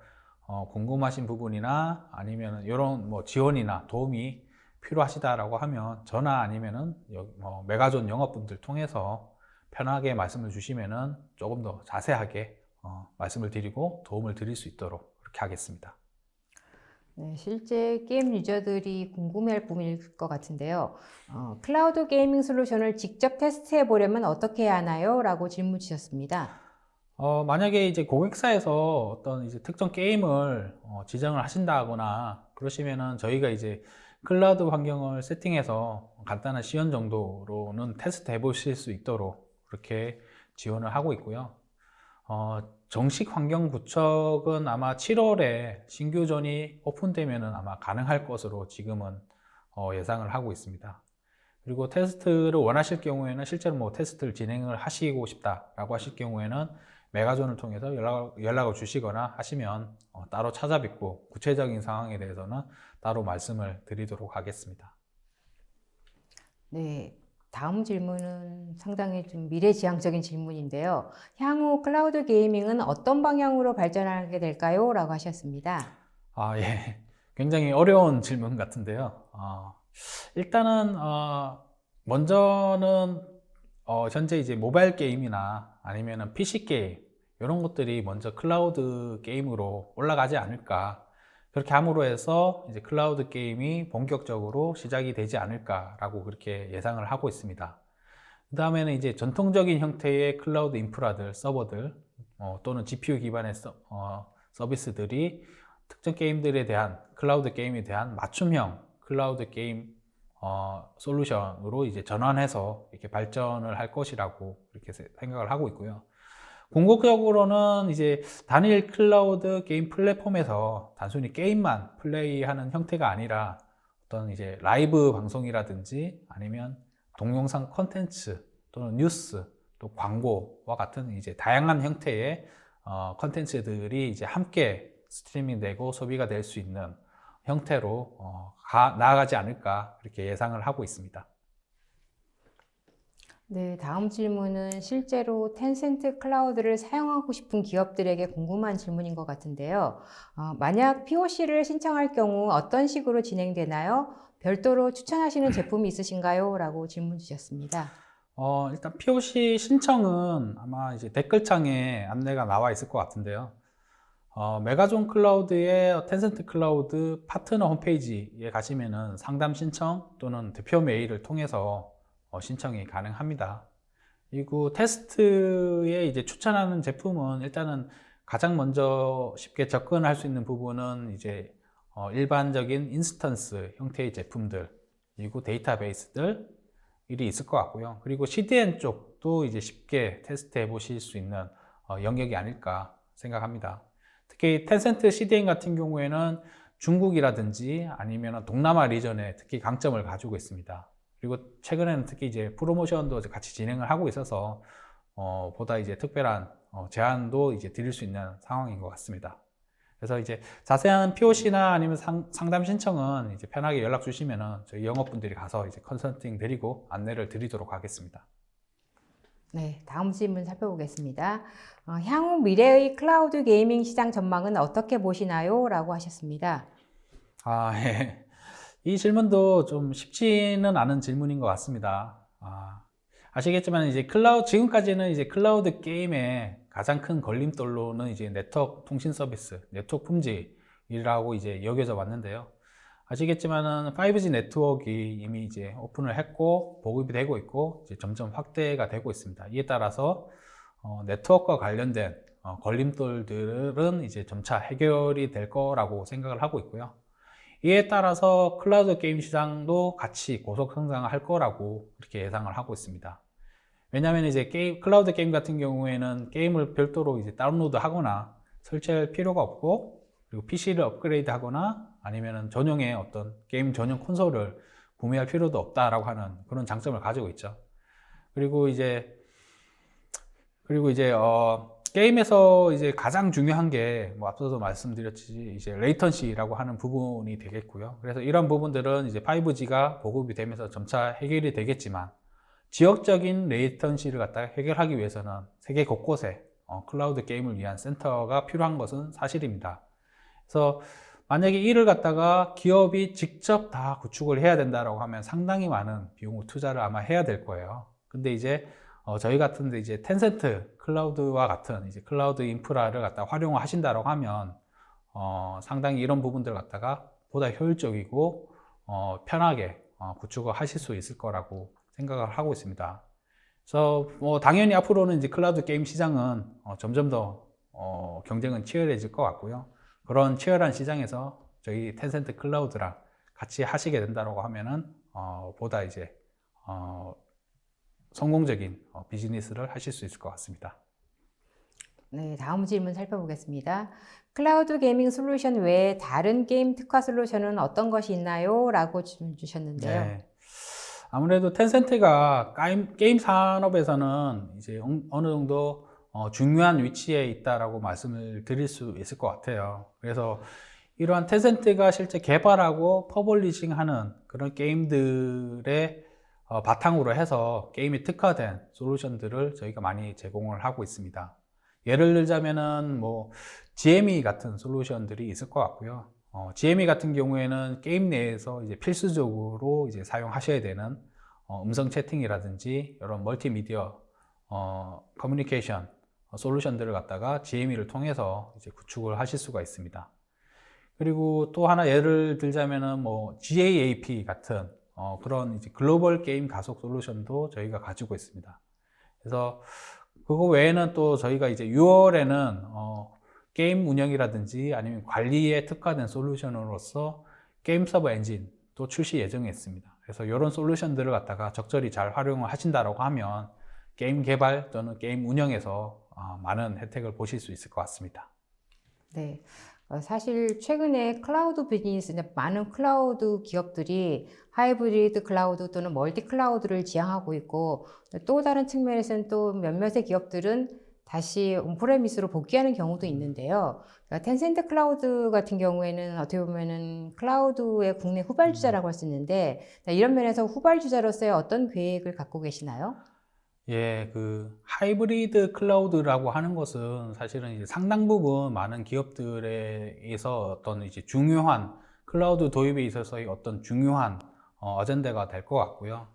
궁금하신 부분이나 아니면 이런 뭐 지원이나 도움이 필요하시다라고 하면 저나 아니면은 메가존 영업분들 통해서 편하게 말씀을 주시면은 조금 더 자세하게 말씀을 드리고 도움을 드릴 수 있도록 그렇게 하겠습니다. 네, 실제 게임 유저들이 궁금해할 부분일 것 같은데요. 클라우드 게이밍 솔루션을 직접 테스트해 보려면 어떻게 해야 하나요? 라고 질문 주셨습니다. 만약에 이제 고객사에서 어떤 이제 특정 게임을 지정을 하신다거나 그러시면은 저희가 이제 클라우드 환경을 세팅해서 간단한 시연 정도로는 테스트 해 보실 수 있도록 그렇게 지원을 하고 있고요. 정식 환경 구축은 아마 7월에 신규존이 오픈되면은 아마 가능할 것으로 지금은 예상을 하고 있습니다. 그리고 테스트를 원하실 경우에는 실제로 뭐 테스트를 진행을 하시고 싶다라고 하실 경우에는 메가존을 통해서 연락을 주시거나 하시면 따로 찾아뵙고 구체적인 상황에 대해서는 따로 말씀을 드리도록 하겠습니다. 네, 다음 질문은 상당히 좀 미래지향적인 질문인데요. 향후 클라우드 게이밍은 어떤 방향으로 발전하게 될까요? 라고 하셨습니다. 예. 굉장히 어려운 질문 같은데요. 일단은, 먼저는, 현재 이제 모바일 게임이나 아니면은 PC 게임, 이런 것들이 먼저 클라우드 게임으로 올라가지 않을까. 그렇게 함으로 해서 이제 클라우드 게임이 본격적으로 시작이 되지 않을까라고 그렇게 예상을 하고 있습니다. 그 다음에는 이제 전통적인 형태의 클라우드 인프라들, 서버들, 또는 GPU 기반의 서비스들이 특정 게임들에 대한, 클라우드 게임에 대한 맞춤형 클라우드 게임 솔루션으로 이제 전환해서 이렇게 발전을 할 것이라고 이렇게 생각을 하고 있고요. 궁극적으로는 이제 단일 클라우드 게임 플랫폼에서 단순히 게임만 플레이하는 형태가 아니라 어떤 이제 라이브 방송이라든지 아니면 동영상 콘텐츠 또는 뉴스 또 광고와 같은 이제 다양한 형태의 콘텐츠들이 이제 함께 스트리밍 되고 소비가 될 수 있는 형태로 나아가지 않을까 그렇게 예상을 하고 있습니다. 네, 다음 질문은 실제로 텐센트 클라우드를 사용하고 싶은 기업들에게 궁금한 질문인 것 같은데요. 만약 POC를 신청할 경우 어떤 식으로 진행되나요? 별도로 추천하시는 제품이 있으신가요? 라고 질문 주셨습니다. 일단 POC 신청은 아마 이제 댓글창에 안내가 나와 있을 것 같은데요. 메가존 클라우드의 텐센트 클라우드 파트너 홈페이지에 가시면은 상담 신청 또는 대표 메일을 통해서 신청이 가능합니다. 그리고 테스트에 이제 추천하는 제품은 일단은 가장 먼저 쉽게 접근할 수 있는 부분은 이제 일반적인 인스턴스 형태의 제품들 그리고 데이터베이스들이 있을 것 같고요. 그리고 CDN 쪽도 이제 쉽게 테스트해 보실 수 있는 영역이 아닐까 생각합니다. 특히 텐센트 CDN 같은 경우에는 중국이라든지 아니면 동남아 리전에 특히 강점을 가지고 있습니다. 그리고 최근에는 특히 이제 프로모션도 같이 진행을 하고 있어서 보다 이제 특별한 제안도 이제 드릴 수 있는 상황인 것 같습니다. 그래서 이제 자세한 POC나 아니면 상담 신청은 이제 편하게 연락 주시면은 저희 영업분들이 가서 이제 컨설팅 드리고 안내를 드리도록 하겠습니다. 네, 다음 질문 살펴보겠습니다. 향후 미래의 클라우드 게이밍 시장 전망은 어떻게 보시나요? 라고 하셨습니다. 예. 이 질문도 좀 쉽지는 않은 질문인 것 같습니다. 아시겠지만 이제 지금까지는 이제 클라우드 게임의 가장 큰 걸림돌로는 이제 네트워크 통신 서비스, 네트워크 품질이라고 이제 여겨져 왔는데요. 아시겠지만은 5G 네트워크가 이미 이제 오픈을 했고 보급이 되고 있고 이제 점점 확대가 되고 있습니다. 이에 따라서 네트워크와 관련된 걸림돌들은 이제 점차 해결이 될 거라고 생각을 하고 있고요. 이에 따라서 클라우드 게임 시장도 같이 고속 성장할 거라고 그렇게 예상을 하고 있습니다. 왜냐하면 이제 클라우드 게임 같은 경우에는 게임을 별도로 이제 다운로드 하거나 설치할 필요가 없고 그리고 PC를 업그레이드 하거나 아니면 전용의 어떤 게임 전용 콘솔을 구매할 필요도 없다라고 하는 그런 장점을 가지고 있죠. 그리고 이제 그리고 이제 게임에서 이제 가장 중요한 게 뭐 앞서도 말씀드렸듯이 이제 레이턴시라고 하는 부분이 되겠고요. 그래서 이런 부분들은 이제 5G가 보급이 되면서 점차 해결이 되겠지만 지역적인 레이턴시를 갖다가 해결하기 위해서는 세계 곳곳에 클라우드 게임을 위한 센터가 필요한 것은 사실입니다. 그래서 만약에 이를 갖다가 기업이 직접 다 구축을 해야 된다라고 하면 상당히 많은 비용 투자를 아마 해야 될 거예요. 근데 이제 저희 같은데 이제 텐센트 클라우드와 같은 이제 클라우드 인프라를 갖다 활용을 하신다라고 하면 상당히 이런 부분들을 갖다가 보다 효율적이고 편하게 구축을 하실 수 있을 거라고 생각을 하고 있습니다. 그래서 뭐 당연히 앞으로는 이제 클라우드 게임 시장은 점점 더 경쟁은 치열해질 것 같고요. 그런 치열한 시장에서 저희 텐센트 클라우드랑 같이 하시게 된다고 하면은 보다 이제 성공적인 비즈니스를 하실 수 있을 것 같습니다. 네, 다음 질문 살펴보겠습니다. 클라우드 게이밍 솔루션 외에 다른 게임 특화 솔루션은 어떤 것이 있나요? 라고 질문 주셨는데요. 네. 아무래도 텐센트가 게임 산업에서는 이제 어느 정도 중요한 위치에 있다라고 말씀을 드릴 수 있을 것 같아요. 그래서 이러한 텐센트가 실제 개발하고 퍼블리싱하는 그런 게임들의 바탕으로 해서 게임에 특화된 솔루션들을 저희가 많이 제공을 하고 있습니다. 예를 들자면은 뭐 GME 같은 솔루션들이 있을 것 같고요. GME 같은 경우에는 게임 내에서 이제 필수적으로 이제 사용하셔야 되는 음성 채팅이라든지 이런 멀티미디어 커뮤니케이션 솔루션들을 갖다가 GME를 통해서 이제 구축을 하실 수가 있습니다. 그리고 또 하나 예를 들자면은 뭐 GAAP 같은 그런 이제 글로벌 게임 가속 솔루션도 저희가 가지고 있습니다. 그래서 그거 외에는 또 저희가 이제 6월에는 게임 운영이라든지 아니면 관리에 특화된 솔루션으로서 게임 서버 엔진 또 출시 예정에 있습니다. 그래서 이런 솔루션들을 갖다가 적절히 잘 활용을 하신다라고 하면 게임 개발 또는 게임 운영에서 많은 혜택을 보실 수 있을 것 같습니다. 네. 사실 최근에 클라우드 비즈니스, 많은 클라우드 기업들이 하이브리드 클라우드 또는 멀티 클라우드를 지향하고 있고, 또 다른 측면에서는 또 몇몇의 기업들은 다시 온프레미스로 복귀하는 경우도 있는데요. 그러니까 텐센트 클라우드 같은 경우에는 어떻게 보면은 클라우드의 국내 후발주자라고 할 수 있는데, 이런 면에서 후발주자로서의 어떤 계획을 갖고 계시나요? 예, 그 하이브리드 클라우드라고 하는 것은 사실은 이제 상당 부분 많은 기업들에서 어떤 이제 중요한 클라우드 도입에 있어서의 어떤 중요한 어젠다가 될 것 같고요.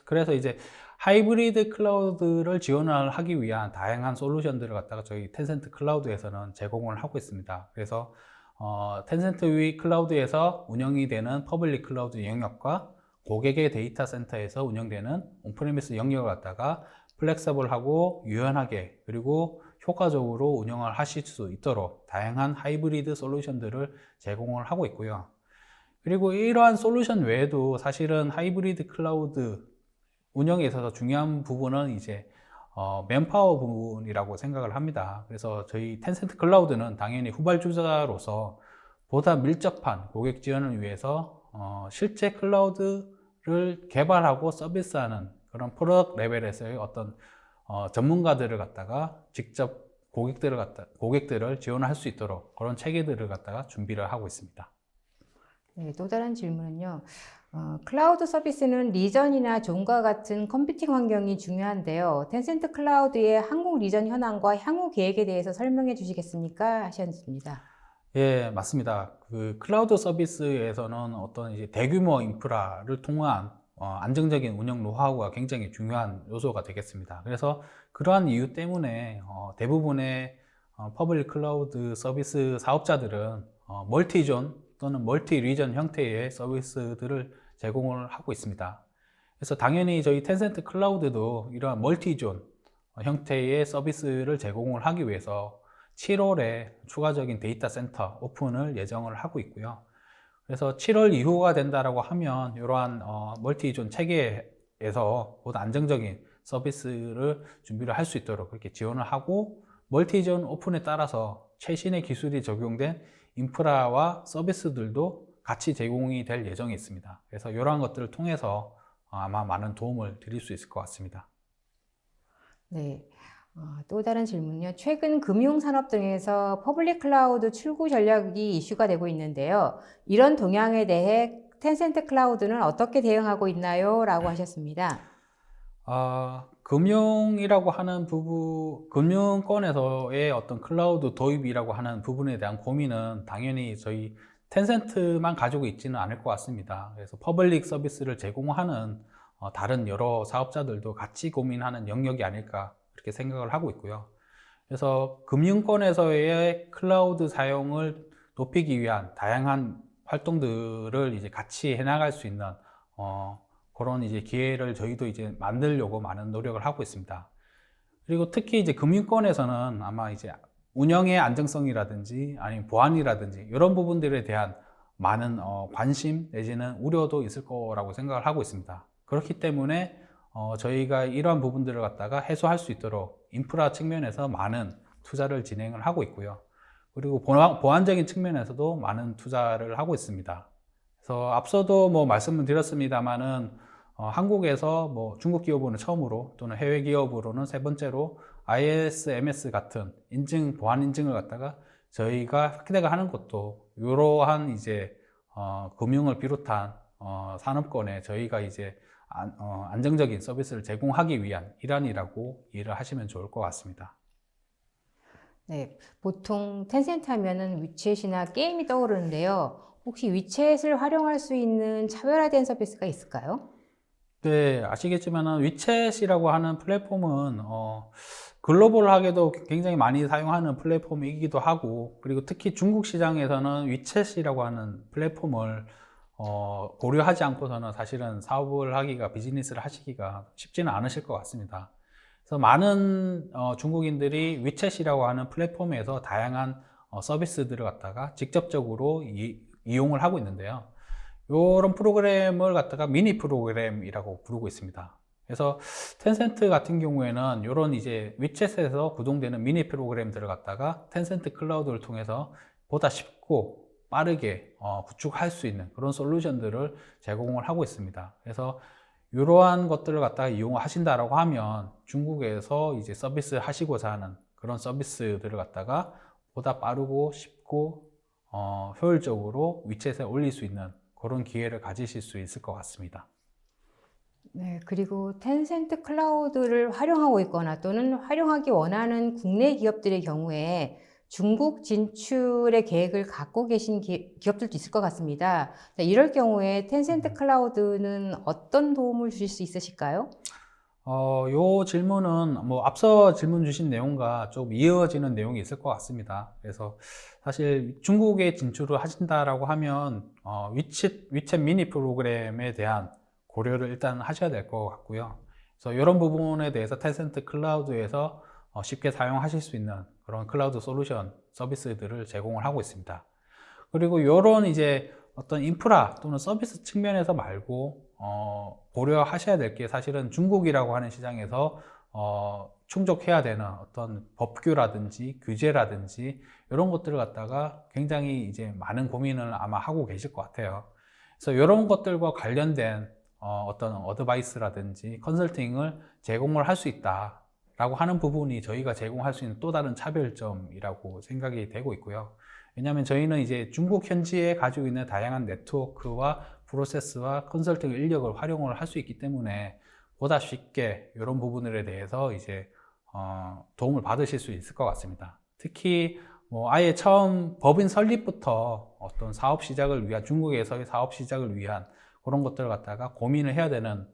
그래서 이제 하이브리드 클라우드를 지원을 하기 위한 다양한 솔루션들을 갖다가 저희 텐센트 클라우드에서는 제공을 하고 있습니다. 그래서 텐센트 위 클라우드에서 운영이 되는 퍼블릭 클라우드 영역과 고객의 데이터 센터에서 운영되는 온프레미스 영역을 갖다가 플렉서블하고 유연하게 그리고 효과적으로 운영을 하실 수 있도록 다양한 하이브리드 솔루션들을 제공을 하고 있고요. 그리고 이러한 솔루션 외에도 사실은 하이브리드 클라우드 운영에 있어서 중요한 부분은 이제 맨파워 부분이라고 생각을 합니다. 그래서 저희 텐센트 클라우드는 당연히 후발주자로서 보다 밀접한 고객 지원을 위해서 실제 클라우드를 개발하고 서비스하는 그런 프로덕트 레벨에서의 어떤 전문가들을 갖다가 직접 고객들을 지원할 수 있도록 그런 체계들을 갖다가 준비를 하고 있습니다. 네, 또 다른 질문은요. 클라우드 서비스는 리전이나 존과 같은 컴퓨팅 환경이 중요한데요. 텐센트 클라우드의 한국 리전 현황과 향후 계획에 대해서 설명해 주시겠습니까? 하셨습니다. 예, 맞습니다. 그 클라우드 서비스에서는 어떤 이제 대규모 인프라를 통한 안정적인 운영 노하우가 굉장히 중요한 요소가 되겠습니다. 그래서 그러한 이유 때문에 대부분의 퍼블릭 클라우드 서비스 사업자들은 멀티존 또는 멀티 리전 형태의 서비스들을 제공을 하고 있습니다. 그래서 당연히 저희 텐센트 클라우드도 이러한 멀티존 형태의 서비스를 제공을 하기 위해서 7월에 추가적인 데이터 센터 오픈을 예정을 하고 있고요. 그래서 7월 이후가 된다라고 하면 이러한 멀티존 체계에서 보다 안정적인 서비스를 준비를 할 수 있도록 그렇게 지원을 하고 멀티존 오픈에 따라서 최신의 기술이 적용된 인프라와 서비스들도 같이 제공이 될 예정이 있습니다. 그래서 이러한 것들을 통해서 아마 많은 도움을 드릴 수 있을 것 같습니다. 네. 또 다른 질문은요. 최근 금융산업 등에서 퍼블릭 클라우드 출구 전략이 이슈가 되고 있는데요. 이런 동향에 대해 텐센트 클라우드는 어떻게 대응하고 있나요? 라고 하셨습니다. 금융이라고 하는 금융권에서의 어떤 클라우드 도입이라고 하는 부분에 대한 고민은 당연히 저희 텐센트만 가지고 있지는 않을 것 같습니다. 그래서 퍼블릭 서비스를 제공하는 다른 여러 사업자들도 같이 고민하는 영역이 아닐까 그렇게 생각을 하고 있고요. 그래서 금융권에서의 클라우드 사용을 높이기 위한 다양한 활동들을 이제 같이 해나갈 수 있는 그런 이제 기회를 저희도 이제 만들려고 많은 노력을 하고 있습니다. 그리고 특히 이제 금융권에서는 아마 이제 운영의 안정성이라든지 아니면 보안이라든지 이런 부분들에 대한 많은 관심 내지는 우려도 있을 거라고 생각을 하고 있습니다. 그렇기 때문에 저희가 이러한 부분들을 갖다가 해소할 수 있도록 인프라 측면에서 많은 투자를 진행을 하고 있고요. 그리고 보안적인 측면에서도 많은 투자를 하고 있습니다. 그래서 앞서도 뭐 말씀을 드렸습니다만은 한국에서 뭐 중국 기업으로는 처음으로 또는 해외 기업으로는 세 번째로 ISMS 같은 보안 인증을 갖다가 저희가 확대가 하는 것도 이러한 이제 금융을 비롯한 산업권에 저희가 이제 안정적인 서비스를 제공하기 위한 일환이라고 이해를 하시면 좋을 것 같습니다. 네, 보통 텐센트 하면은 위챗이나 게임이 떠오르는데요. 혹시 위챗을 활용할 수 있는 차별화된 서비스가 있을까요? 네, 아시겠지만 위챗이라고 하는 플랫폼은 글로벌하게도 굉장히 많이 사용하는 플랫폼이기도 하고, 그리고 특히 중국 시장에서는 위챗이라고 하는 플랫폼을 고려하지 않고서는 사실은 사업을 하기가, 비즈니스를 하시기가 쉽지는 않으실 것 같습니다. 그래서 많은 중국인들이 위챗이라고 하는 플랫폼에서 다양한 서비스들을 갖다가 직접적으로 이용을 하고 있는데요. 이런 프로그램을 갖다가 미니 프로그램이라고 부르고 있습니다. 그래서 텐센트 같은 경우에는 이런 이제 위챗에서 구동되는 미니 프로그램들을 갖다가 텐센트 클라우드를 통해서 보다 쉽고 빠르게 구축할 수 있는 그런 솔루션들을 제공을 하고 있습니다. 그래서 이러한 것들을 갖다가 이용하신다라고 하면 중국에서 이제 서비스 하시고자 하는 그런 서비스들을 갖다가 보다 빠르고 쉽고 효율적으로 위챗에 올릴 수 있는 그런 기회를 가지실 수 있을 것 같습니다. 네, 그리고 텐센트 클라우드를 활용하고 있거나 또는 활용하기 원하는 국내 기업들의 경우에 중국 진출의 계획을 갖고 계신 기업들도 있을 것 같습니다. 이럴 경우에 텐센트 클라우드는 어떤 도움을 주실 수 있으실까요? 요 질문은 뭐 앞서 질문 주신 내용과 좀 이어지는 내용이 있을 것 같습니다. 그래서 사실 중국에 진출을 하신다라고 하면 위챗 미니 프로그램에 대한 고려를 일단 하셔야 될 것 같고요. 그래서 이런 부분에 대해서 텐센트 클라우드에서 쉽게 사용하실 수 있는 그런 클라우드 솔루션 서비스들을 제공을 하고 있습니다. 그리고 이런 이제 어떤 인프라 또는 서비스 측면에서 말고 고려하셔야 될 게 사실은 중국이라고 하는 시장에서 충족해야 되는 어떤 법규라든지 규제라든지 이런 것들을 갖다가 굉장히 이제 많은 고민을 아마 하고 계실 것 같아요. 그래서 이런 것들과 관련된 어떤 어드바이스라든지 컨설팅을 제공을 할 수 있다라고 하는 부분이 저희가 제공할 수 있는 또 다른 차별점이라고 생각이 되고 있고요. 왜냐하면 저희는 이제 중국 현지에 가지고 있는 다양한 네트워크와 프로세스와 컨설팅 인력을 활용을 할 수 있기 때문에 보다 쉽게 이런 부분들에 대해서 이제 도움을 받으실 수 있을 것 같습니다. 특히 뭐 아예 처음 법인 설립부터 어떤 사업 시작을 위한 중국에서의 사업 시작을 위한 그런 것들을 갖다가 고민을 해야 되는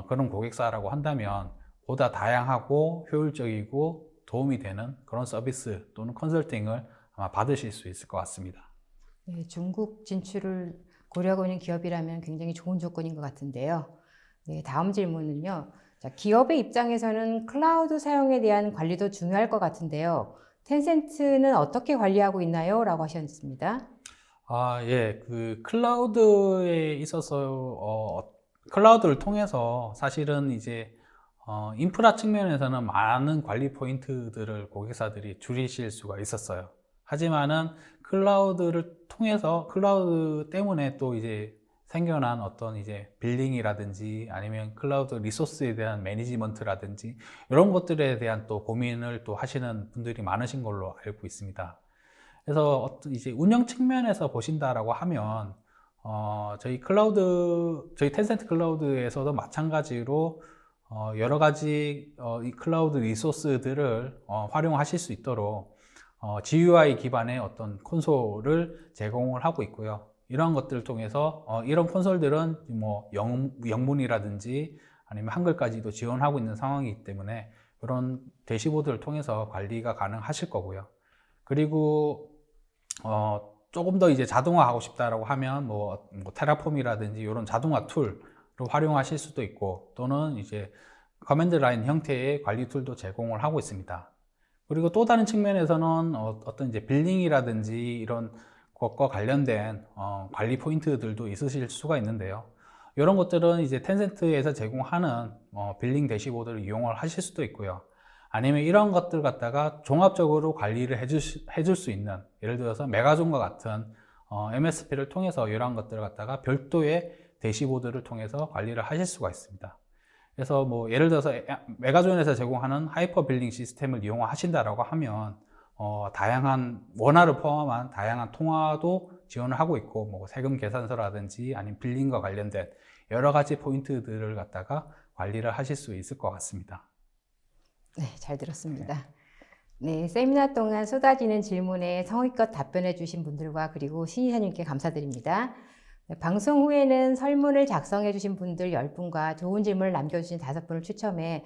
그런 고객사라고 한다면 보다 다양하고 효율적이고 도움이 되는 그런 서비스 또는 컨설팅을 아마 받으실 수 있을 것 같습니다. 네, 중국 진출을 고려하고 있는 기업이라면 굉장히 좋은 조건인 것 같은데요. 네, 다음 질문은요. 자, 기업의 입장에서는 클라우드 사용에 대한 관리도 중요할 것 같은데요. 텐센트는 어떻게 관리하고 있나요? 라고 하셨습니다. 예, 그 클라우드에 있어서 클라우드를 통해서 사실은 이제 인프라 측면에서는 많은 관리 포인트들을 고객사들이 줄이실 수가 있었어요. 하지만은 클라우드 때문에 또 이제 생겨난 어떤 이제 빌링이라든지 아니면 클라우드 리소스에 대한 매니지먼트라든지 이런 것들에 대한 또 고민을 또 하시는 분들이 많으신 걸로 알고 있습니다. 그래서 어떤 이제 운영 측면에서 보신다라고 하면 저희 텐센트 클라우드에서도 마찬가지로 여러 가지 이 클라우드 리소스들을 활용하실 수 있도록 GUI 기반의 어떤 콘솔을 제공을 하고 있고요. 이러한 것들을 통해서 이런 콘솔들은 뭐 영문이라든지 아니면 한글까지도 지원하고 있는 상황이기 때문에 이런 대시보드를 통해서 관리가 가능하실 거고요. 그리고 조금 더 이제 자동화하고 싶다라고 하면 뭐 테라폼이라든지 이런 자동화 툴을 활용하실 수도 있고, 또는 이제 커맨드 라인 형태의 관리 툴도 제공을 하고 있습니다. 그리고 또 다른 측면에서는 어떤 이제 빌링이라든지 이런 것과 관련된 관리 포인트들도 있으실 수가 있는데요. 이런 것들은 이제 텐센트에서 제공하는 빌링 대시보드를 이용을 하실 수도 있고요. 아니면 이런 것들 갖다가 종합적으로 관리를 해줄 수 있는, 예를 들어서 메가존과 같은 MSP를 통해서 이러한 것들을 갖다가 별도의 대시보드를 통해서 관리를 하실 수가 있습니다. 그래서 뭐 예를 들어서 메가존에서 제공하는 하이퍼 빌링 시스템을 이용하신다라고 하면 다양한 원화를 포함한 다양한 통화도 지원을 하고 있고, 뭐 세금 계산서라든지 아니면 빌링과 관련된 여러 가지 포인트들을 갖다가 관리를 하실 수 있을 것 같습니다. 네, 잘 들었습니다. 네, 세미나 동안 쏟아지는 질문에 성의껏 답변해 주신 분들과 그리고 신이사님께 감사드립니다. 네, 방송 후에는 설문을 작성해 주신 분들 10분과 좋은 질문을 남겨주신 5분을 추첨해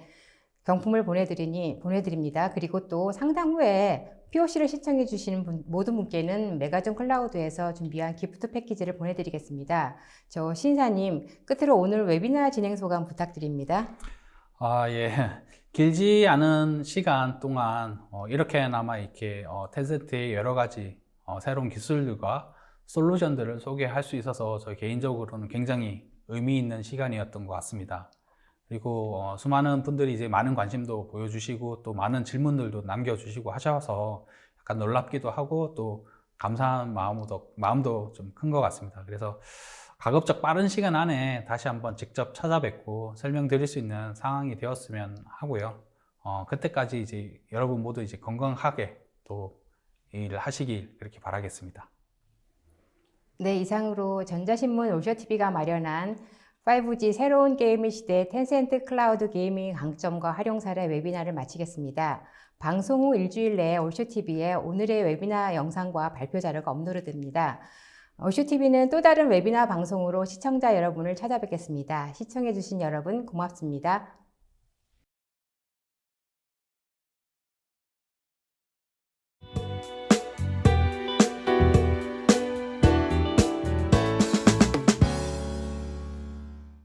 경품을 보내드립니다. 그리고 또 상담 후에 POC를 시청해 주시는 모든 분께는 메가존 클라우드에서 준비한 기프트 패키지를 보내드리겠습니다. 저 신사님, 끝으로 오늘 웨비나 진행 소감 부탁드립니다. 예. 길지 않은 시간 동안 이렇게나마 이렇게 텐센트의 여러 가지 새로운 기술들과 솔루션들을 소개할 수 있어서 저 개인적으로는 굉장히 의미 있는 시간이었던 것 같습니다. 그리고 수많은 분들이 이제 많은 관심도 보여주시고 또 많은 질문들도 남겨주시고 하셔서 약간 놀랍기도 하고 또 감사한 마음도 좀 큰 것 같습니다. 그래서 가급적 빠른 시간 안에 다시 한번 직접 찾아뵙고 설명드릴 수 있는 상황이 되었으면 하고요. 그때까지 이제 여러분 모두 이제 건강하게 또 일을 하시길 그렇게 바라겠습니다. 네, 이상으로 전자신문 오쇼TV가 마련한 5G 새로운 게이밍 시대 텐센트 클라우드 게이밍 강점과 활용 사례 웨비나를 마치겠습니다. 방송 후 일주일 내에 오쇼TV에 오늘의 웨비나 영상과 발표 자료가 업로드됩니다. 오쇼TV는 또 다른 웨비나 방송으로 시청자 여러분을 찾아뵙겠습니다. 시청해주신 여러분 고맙습니다.